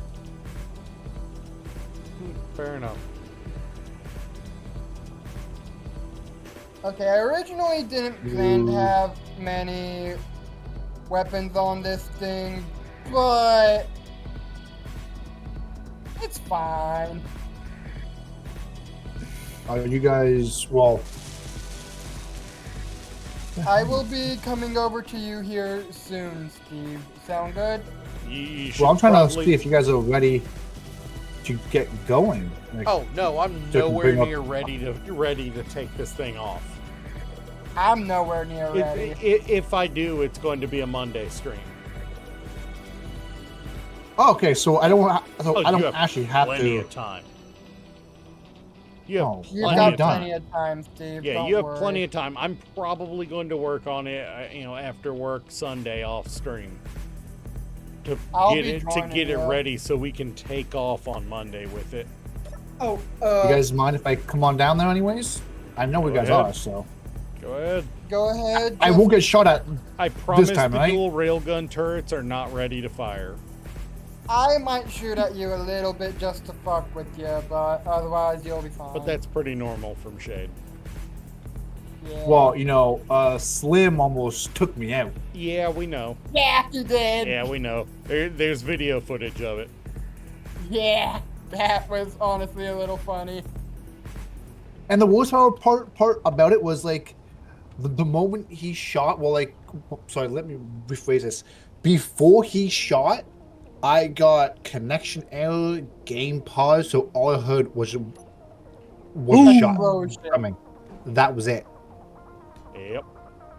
Fair enough. Okay, I originally didn't plan to have many weapons on this thing, but it's fine. Are you guys, well, I will be coming over to you here soon, Steve. Sound good? You should well, I'm trying to probably- see if you guys are ready to get going. Like, Oh no, I'm So nowhere bring up- near ready to take this thing off. I'm nowhere near ready. If I do, it's going to be a Monday stream. oh, okay, so I don't, Oh, I you don't actually have plenty to. of time. You have Oh, You've plenty got of done. plenty of time, Steve. Yeah, Don't you have worry. plenty of time. I'm probably going to work on it, after work Sunday off stream to I'll get be it joining you. ready so we can take off on Monday with it. Oh, You guys mind if I come on down there, anyways? I know where you Go guys ahead. are, so Go ahead. go ahead. I just- won't get shot at. I promise time, the right? dual railgun turrets are not ready to fire. I might shoot at you a little bit just to fuck with you, but otherwise you'll be fine. But that's pretty normal from Shade. Yeah. Well, you know, Slim almost took me out. Yeah, we know. Yeah, you did. Yeah, we know. There's video footage of it. Yeah, that was honestly a little funny. And the worst part about it was like the moment he shot. Well, like, sorry, let me rephrase this. Before he shot, I got connection error, game pause, so all I heard was a shot Explosion. coming. That was it. Yep.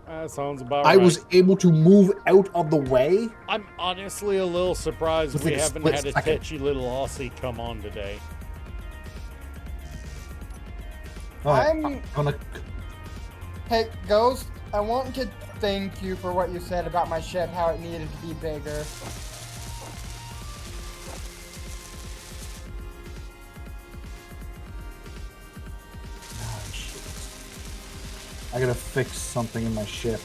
That sounds about I right. was able to move out of the way. I'm honestly a little surprised With we like a haven't split had a second. tetchy little Aussie come on today. I'm- gonna. Hey, Ghost, I want to thank you for what you said about my ship, how it needed to be bigger. Oh, shit. I gotta fix something in my ship.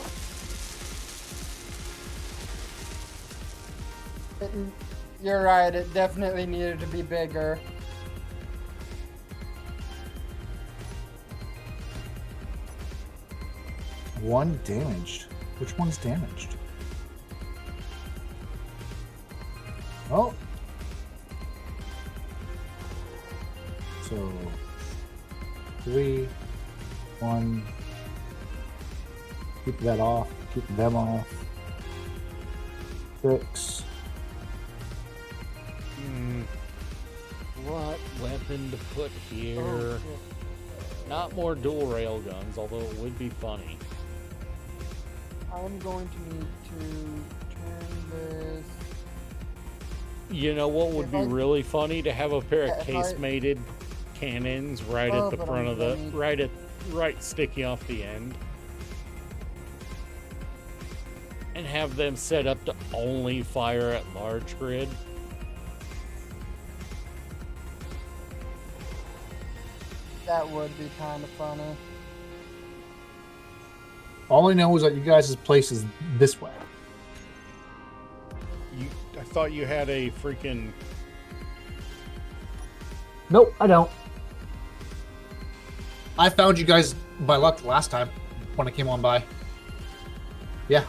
You're right, it definitely needed to be bigger. One damaged. Which one's damaged? Oh. So 3, 1, Keep that off. Keep them off. 6. What weapon to put here? Oh, shit. Not more dual rail guns, although it would be funny. I'm going to need to turn this. You know what would If be I- really funny? To have a pair Yeah, of if I- case-mated cannons right Oh, at the but front I'm of the gonna- right sticky off the end. And have them set up to only fire at large grid. That would be kind of funny. All I know is that you guys' place is this way. I thought you had a freaking. Nope, I don't. I found you guys by luck last time when I came on by. Yeah.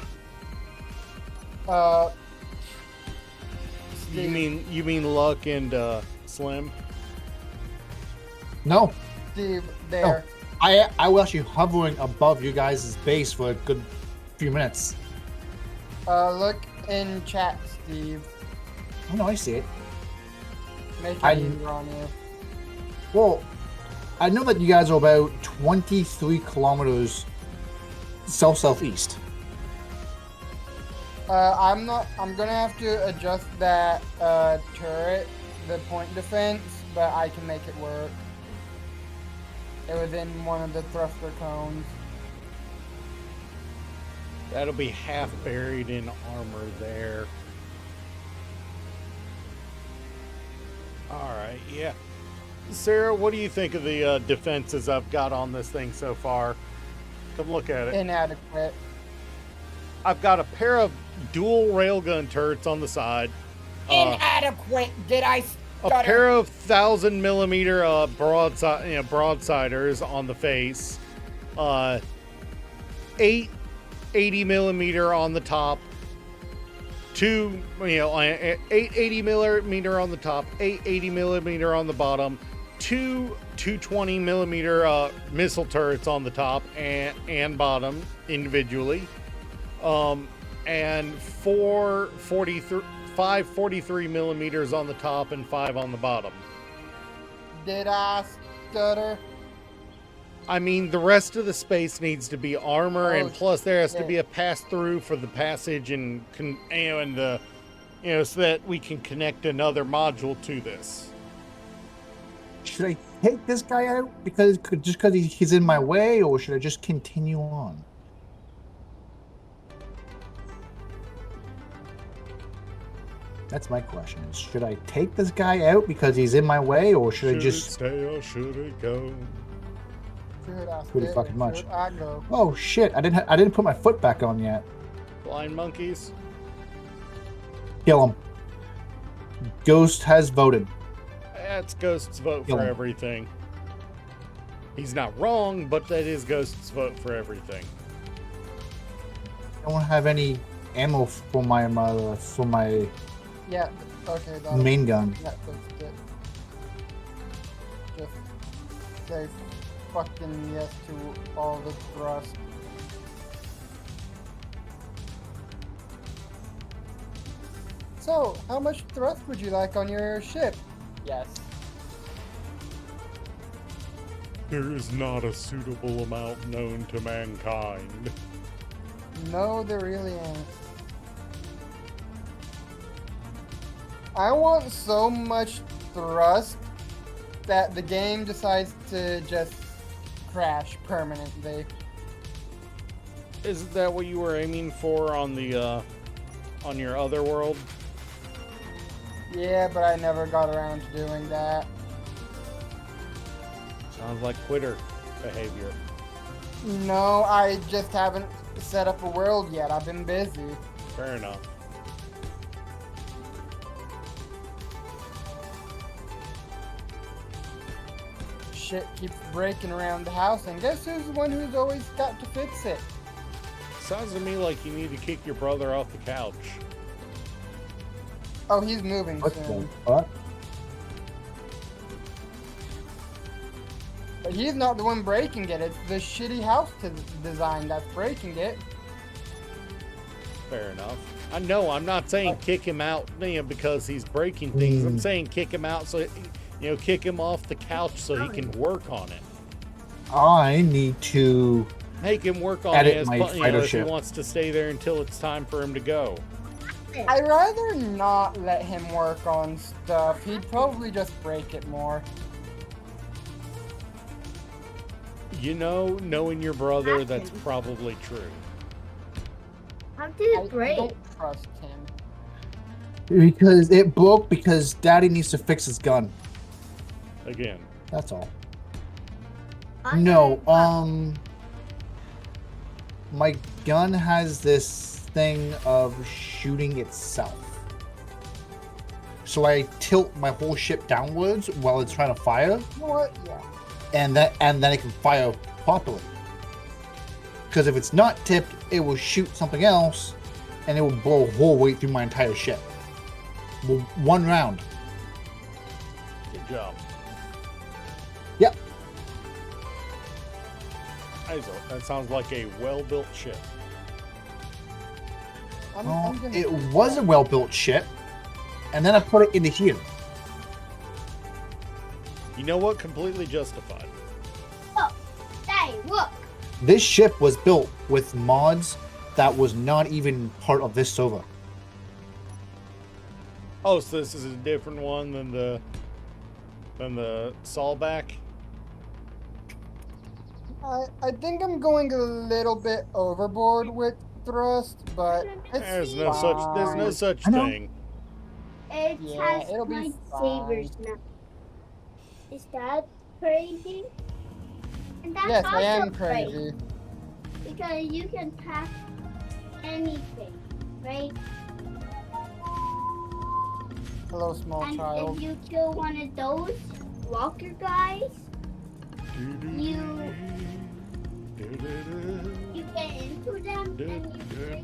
You mean Luck and Slim? No, Steve, there. I was actually hovering above you guys' base for a good few minutes. Look in chat, Steve. Oh no, I see it. Make I- it easier on you. Well, I know that you guys are about 23 kilometers southeast. I'm gonna have to adjust that turret, the point defense, but I can make it work. It was in one of the thruster cones. That'll be half buried in armor there. Alright, yeah. Sarah, what do you think of the defenses I've got on this thing so far? Come look at it. Inadequate. I've got a pair of dual railgun turrets on the side. Inadequate. Did I A stutter? pair of 1,000mm broadsiders on the face. 8 80mm on the top. 8 80mm on the top, 8 80mm on the bottom, 2 220mm missile turrets on the top and bottom individually, and 5 43mm on the top and 5 on the bottom. Did I stutter? I mean, the rest of the space needs to be armor, and plus there has to be a pass through for the passage and so that we can connect another module to this. Should I take this guy out because he's in my way, or should I just continue on? That's my question. Should I take this guy out because he's in my way, or should I just it stay or should it go? Should I Pretty stay or fucking much. should I go? Oh shit! I didn't put my foot back on yet. Blind monkeys. Kill him. Ghost has voted. That's Ghost's vote Kill for him. everything. He's not wrong, but that is Ghost's vote for everything. I don't have any ammo for my Yeah. Okay. That'll, main gun. That fixed it. Just say fucking yes to all the thrust. So, how much thrust would you like on your ship? Yes. There is not a suitable amount known to mankind. No, there really ain't. I want so much thrust that the game decides to just crash permanently. Isn't that what you were aiming for on the on your other world? Yeah, but I never got around to doing that. Sounds like quitter behavior. No, I just haven't set up a world yet. I've been busy. Fair enough. Shit keeps breaking around the house, and guess who's the one who's always got to fix it? Sounds to me like you need to kick your brother off the couch. Oh, he's moving What the soon. fuck? But he's not the one breaking it. It's the shitty house design that's breaking it. Fair enough. I know. I'm not saying kick him out, because he's breaking things. I'm saying kick him out kick him off the couch so he can work on it. I need to Make him work on edit it my if fighter he ship. wants to stay there until it's time for him to go. I'd rather not let him work on stuff. He'd probably just break it more. Knowing your brother, that's probably true. How did I it break? don't trust him. because it broke because Daddy needs to fix his gun. Again. That's all. I No, got- my gun has this thing of shooting itself. So I tilt my whole ship downwards while it's trying to fire, You know what? Yeah. and then it can fire properly. Because if it's not tipped, it will shoot something else, and it will blow a hole right through my entire ship. Well, one round. Good job. Yep. That sounds like a well-built ship. I'm gonna It do was that. a well-built ship, and then I put it into here. You know what? Completely justified. Hey, look. This ship was built with mods that was not even part of this server. Oh, so this is a different one than the Sawback? I think I'm going a little bit overboard with thrust, but it's There's no such I know. thing. It Yeah, has it'll be lightsabers now. Is that crazy? And that's Yes, I also am crazy. Because you can pack anything, right? Hello, small And child. if you kill one of those walker guys, you get into them and you break.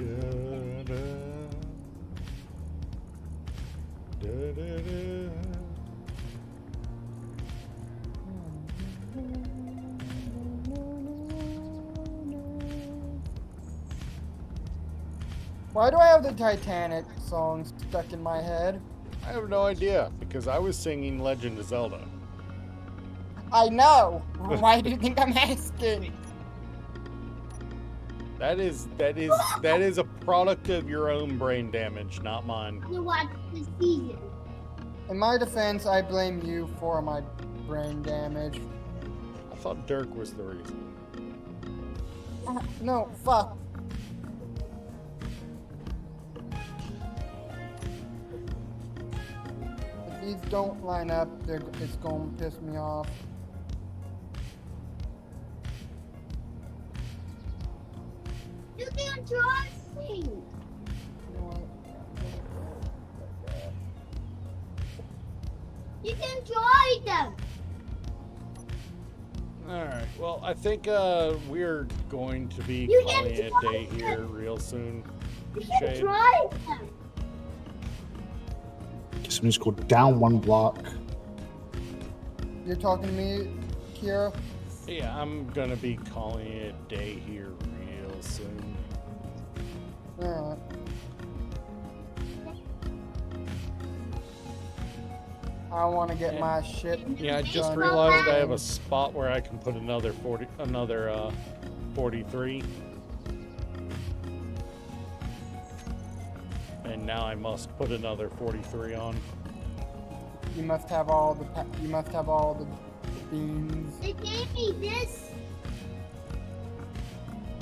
Why do I have the Titanic song stuck in my head? I have no idea, because I was singing Legend of Zelda. I know. Why do you think I'm asking? That is a product of your own brain damage, not mine. You watch the season. In my defense, I blame you for my brain damage. I thought Dirk was the reason. No, fuck. If these don't line up, it's going to piss me off. You can draw things. You know what? You can draw them. Alright, well, I think we're going to be You calling get it to a day here real soon. You can Shade. draw them. Guess I'm just go down one block. You're talking to me, Kira? Yeah, I'm gonna be calling it a day here real soon. Alright. I want to get my shit. Yeah, I just done. realized I have a spot where I can put another 43. And now I must put another 43 on. You must have all the. You must have all the beans. They gave me this.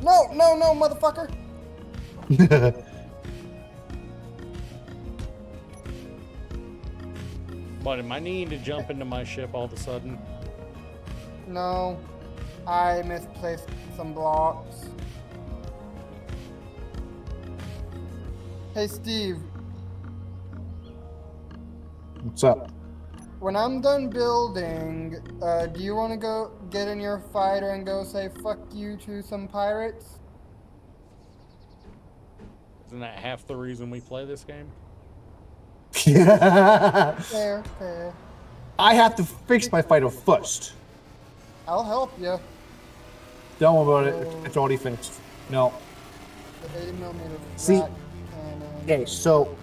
No, motherfucker! But am I needing to jump into my ship all of a sudden? No, I misplaced some blocks. Hey, Steve. What's up? When I'm done building, do you want to go get in your fighter and go say fuck you to some pirates? Isn't that half the reason we play this game? Fair, fair. I have to fix my fighter first. I'll help you. Don't worry about it. It's already fixed. No. The 80mm See- flat cannon. Okay, so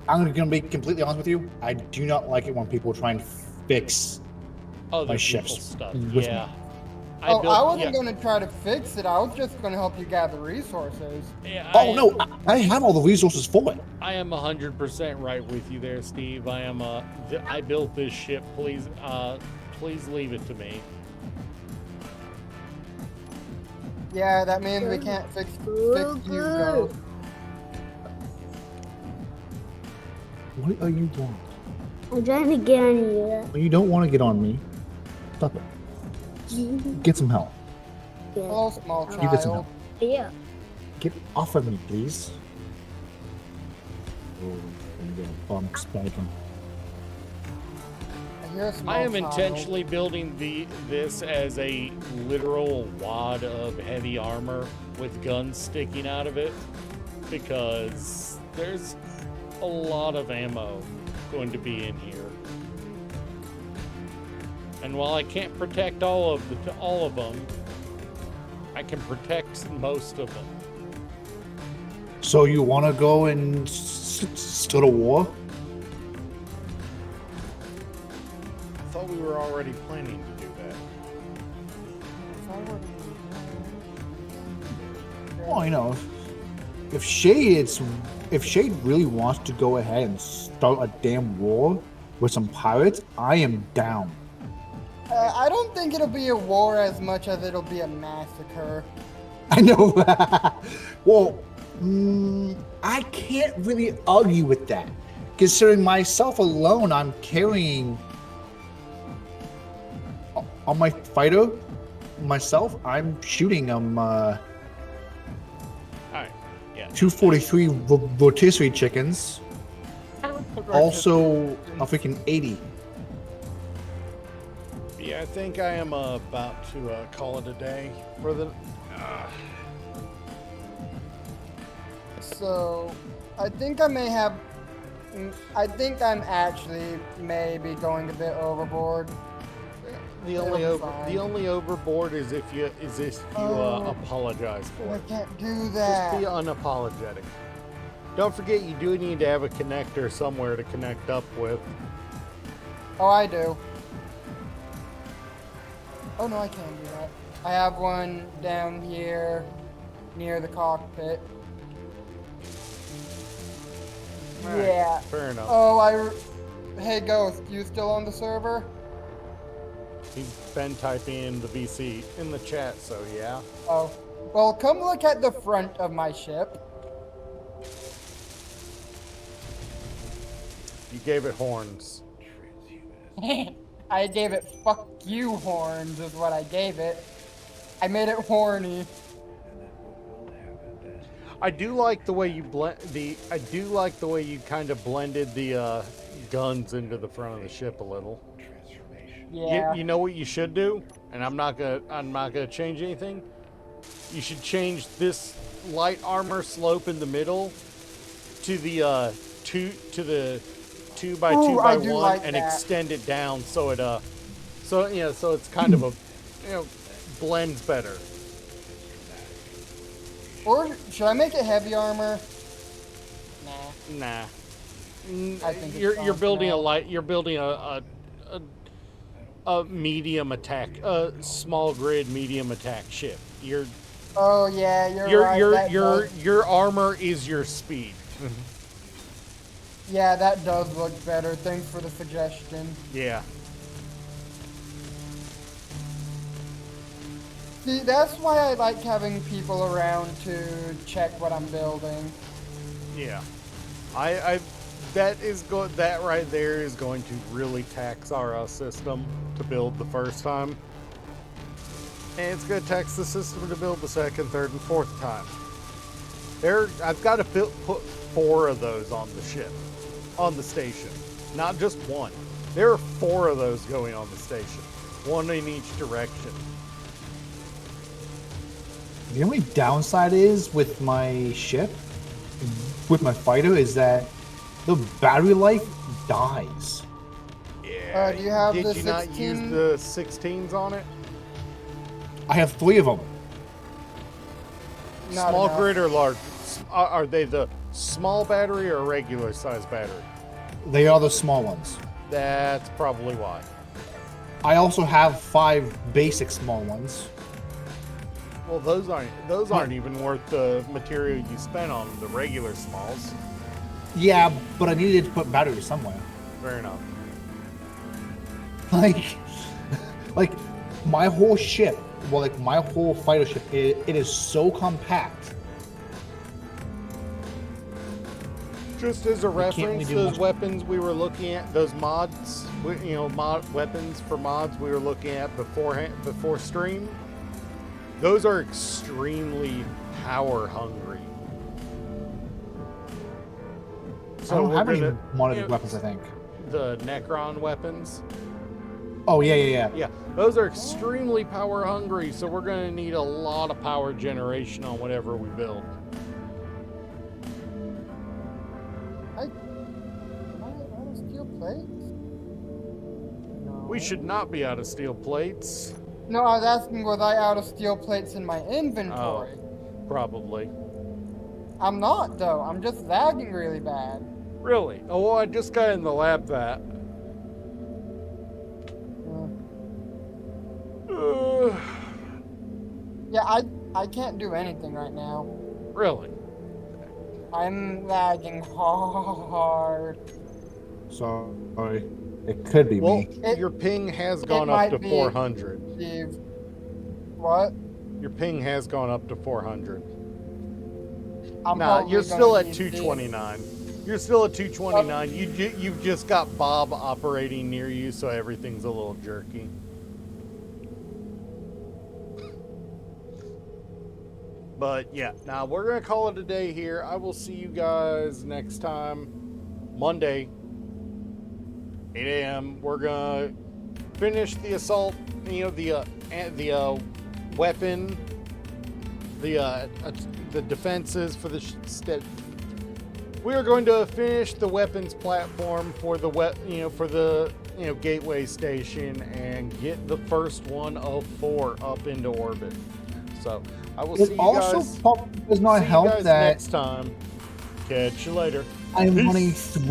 I'm gonna be completely honest with you. I do not like it when people try and fix. Other My people's ships stuff. with Yeah. Oh, I wasn't yeah, going to try to fix it. I was just going to help you gather resources. yeah, Oh no, I have all the resources for it. I am 100% right with you there, Steve. I built this ship. Please, please leave it to me. Yeah, that means we can't fix you, though. What are you doing? I'm trying to get on you. Well, you don't want to get on me. Stop it. Get some help. Yeah. Hello, small You get some child. help. Yeah. Get off of me, please. Oh, I'm gonna bump spiking. I hear a small I am child. intentionally building this as a literal wad of heavy armor with guns sticking out of it because there's a lot of ammo going to be in here. And while I can't protect all of them, I can protect most of them. So you want to go and start a war? I thought we were already planning to do that. Well, you know, if Shade really wants to go ahead and start a damn war with some pirates, I am down. I don't think it'll be a war as much as it'll be a massacre. I know. Well, I can't really argue with that. Considering myself alone, I'm carrying on my fighter. Myself, I'm shooting Alright, yeah. 243 rotisserie chickens. Also, a freaking 80. Yeah, I think I am about to call it a day for the. So, I think I may have. I think I'm actually maybe going a bit overboard. The It'll only be over fine. the only overboard is if you Oh. apologize for I it. can't do Just that. be unapologetic. Don't forget you do need to have a connector somewhere to connect up with. Oh, I do. Oh no, I can't do that. I have one down here near the cockpit. Alright, Yeah. fair enough. Oh, Hey, Ghost, you still on the server? He's been typing in the VC in the chat, so yeah. Oh. Well, come look at the front of my ship. You gave it horns. I gave it fuck you horns is what I gave it. I made it horny. I do like the way you I do like the way you kind of blended the guns into the front of the ship a little. Yeah. You know what you should do, and I'm not gonna change anything. You should change this light armor slope in the middle to the 2 by Ooh, 2 by I do 1 like and that. extend it down so it so it's kind of a blends better. Or should I make it heavy armor? Nah. Nah. I think it's You're fine for building now. you're building a medium attack, a small grid medium attack ship. Oh yeah, you're right. Your armor is your speed. Yeah, that does look better. Thanks for the suggestion. Yeah. See, that's why I like having people around to check what I'm building. Yeah. That right there is going to really tax our system to build the first time. And it's going to tax the system to build the second, third, and fourth time. I've got to put 4 of those on the ship, on the station, not just 1. There are 4 of those going on the station, 1 in each direction. The only downside is with my ship, with my fighter, is that the battery life dies. Yeah. Do you have Did the you not 16? use the 16s on it? I have 3 of them. Not Small enough. grid or large? Are they the small battery or regular size battery? They are the small ones. That's probably why. I also have 5 basic small ones. Well, those aren't even worth the material you spent on the regular smalls. Yeah, but I needed to put batteries somewhere. Fair enough. Like my whole ship, well, like my whole fighter ship, it is so compact. Just as a can't really reference, do those much. weapons we were looking at, those mods, weapons for mods we were looking at before stream, those are extremely power hungry. I don't we're have any gonna- modded weapons, I think. The Necron weapons, Oh, yeah. yeah, those are extremely power hungry, so we're going to need a lot of power generation on whatever we build. Am I out of steel plates? No. We should not be out of steel plates, No, I was asking, was I out of steel plates in my inventory? probably. I'm not, though. I'm just lagging really bad. Really? Oh, well, I just got in the lab that. Yeah, I can't do anything right now. Really? I'm lagging hard. Sorry. It could be Well, me. your ping has it gone up might to be- 400. Steve. What? Your ping has gone up to 400. I'm Nah, probably you're gonna still at need 229. You're still at 229. You've just got Bob operating near you, so everything's a little jerky. But yeah, now we're gonna call it a day here. I will see you guys next time, Monday, 8 a.m. We're gonna finish the assault. You know, the weapon, the defenses for the we are going to finish the weapons platform for the gateway station and get the first one of 4 up into orbit. So I will see It you also guys. probably does not see you help guys that next time. Catch you later. I'm Peace. running through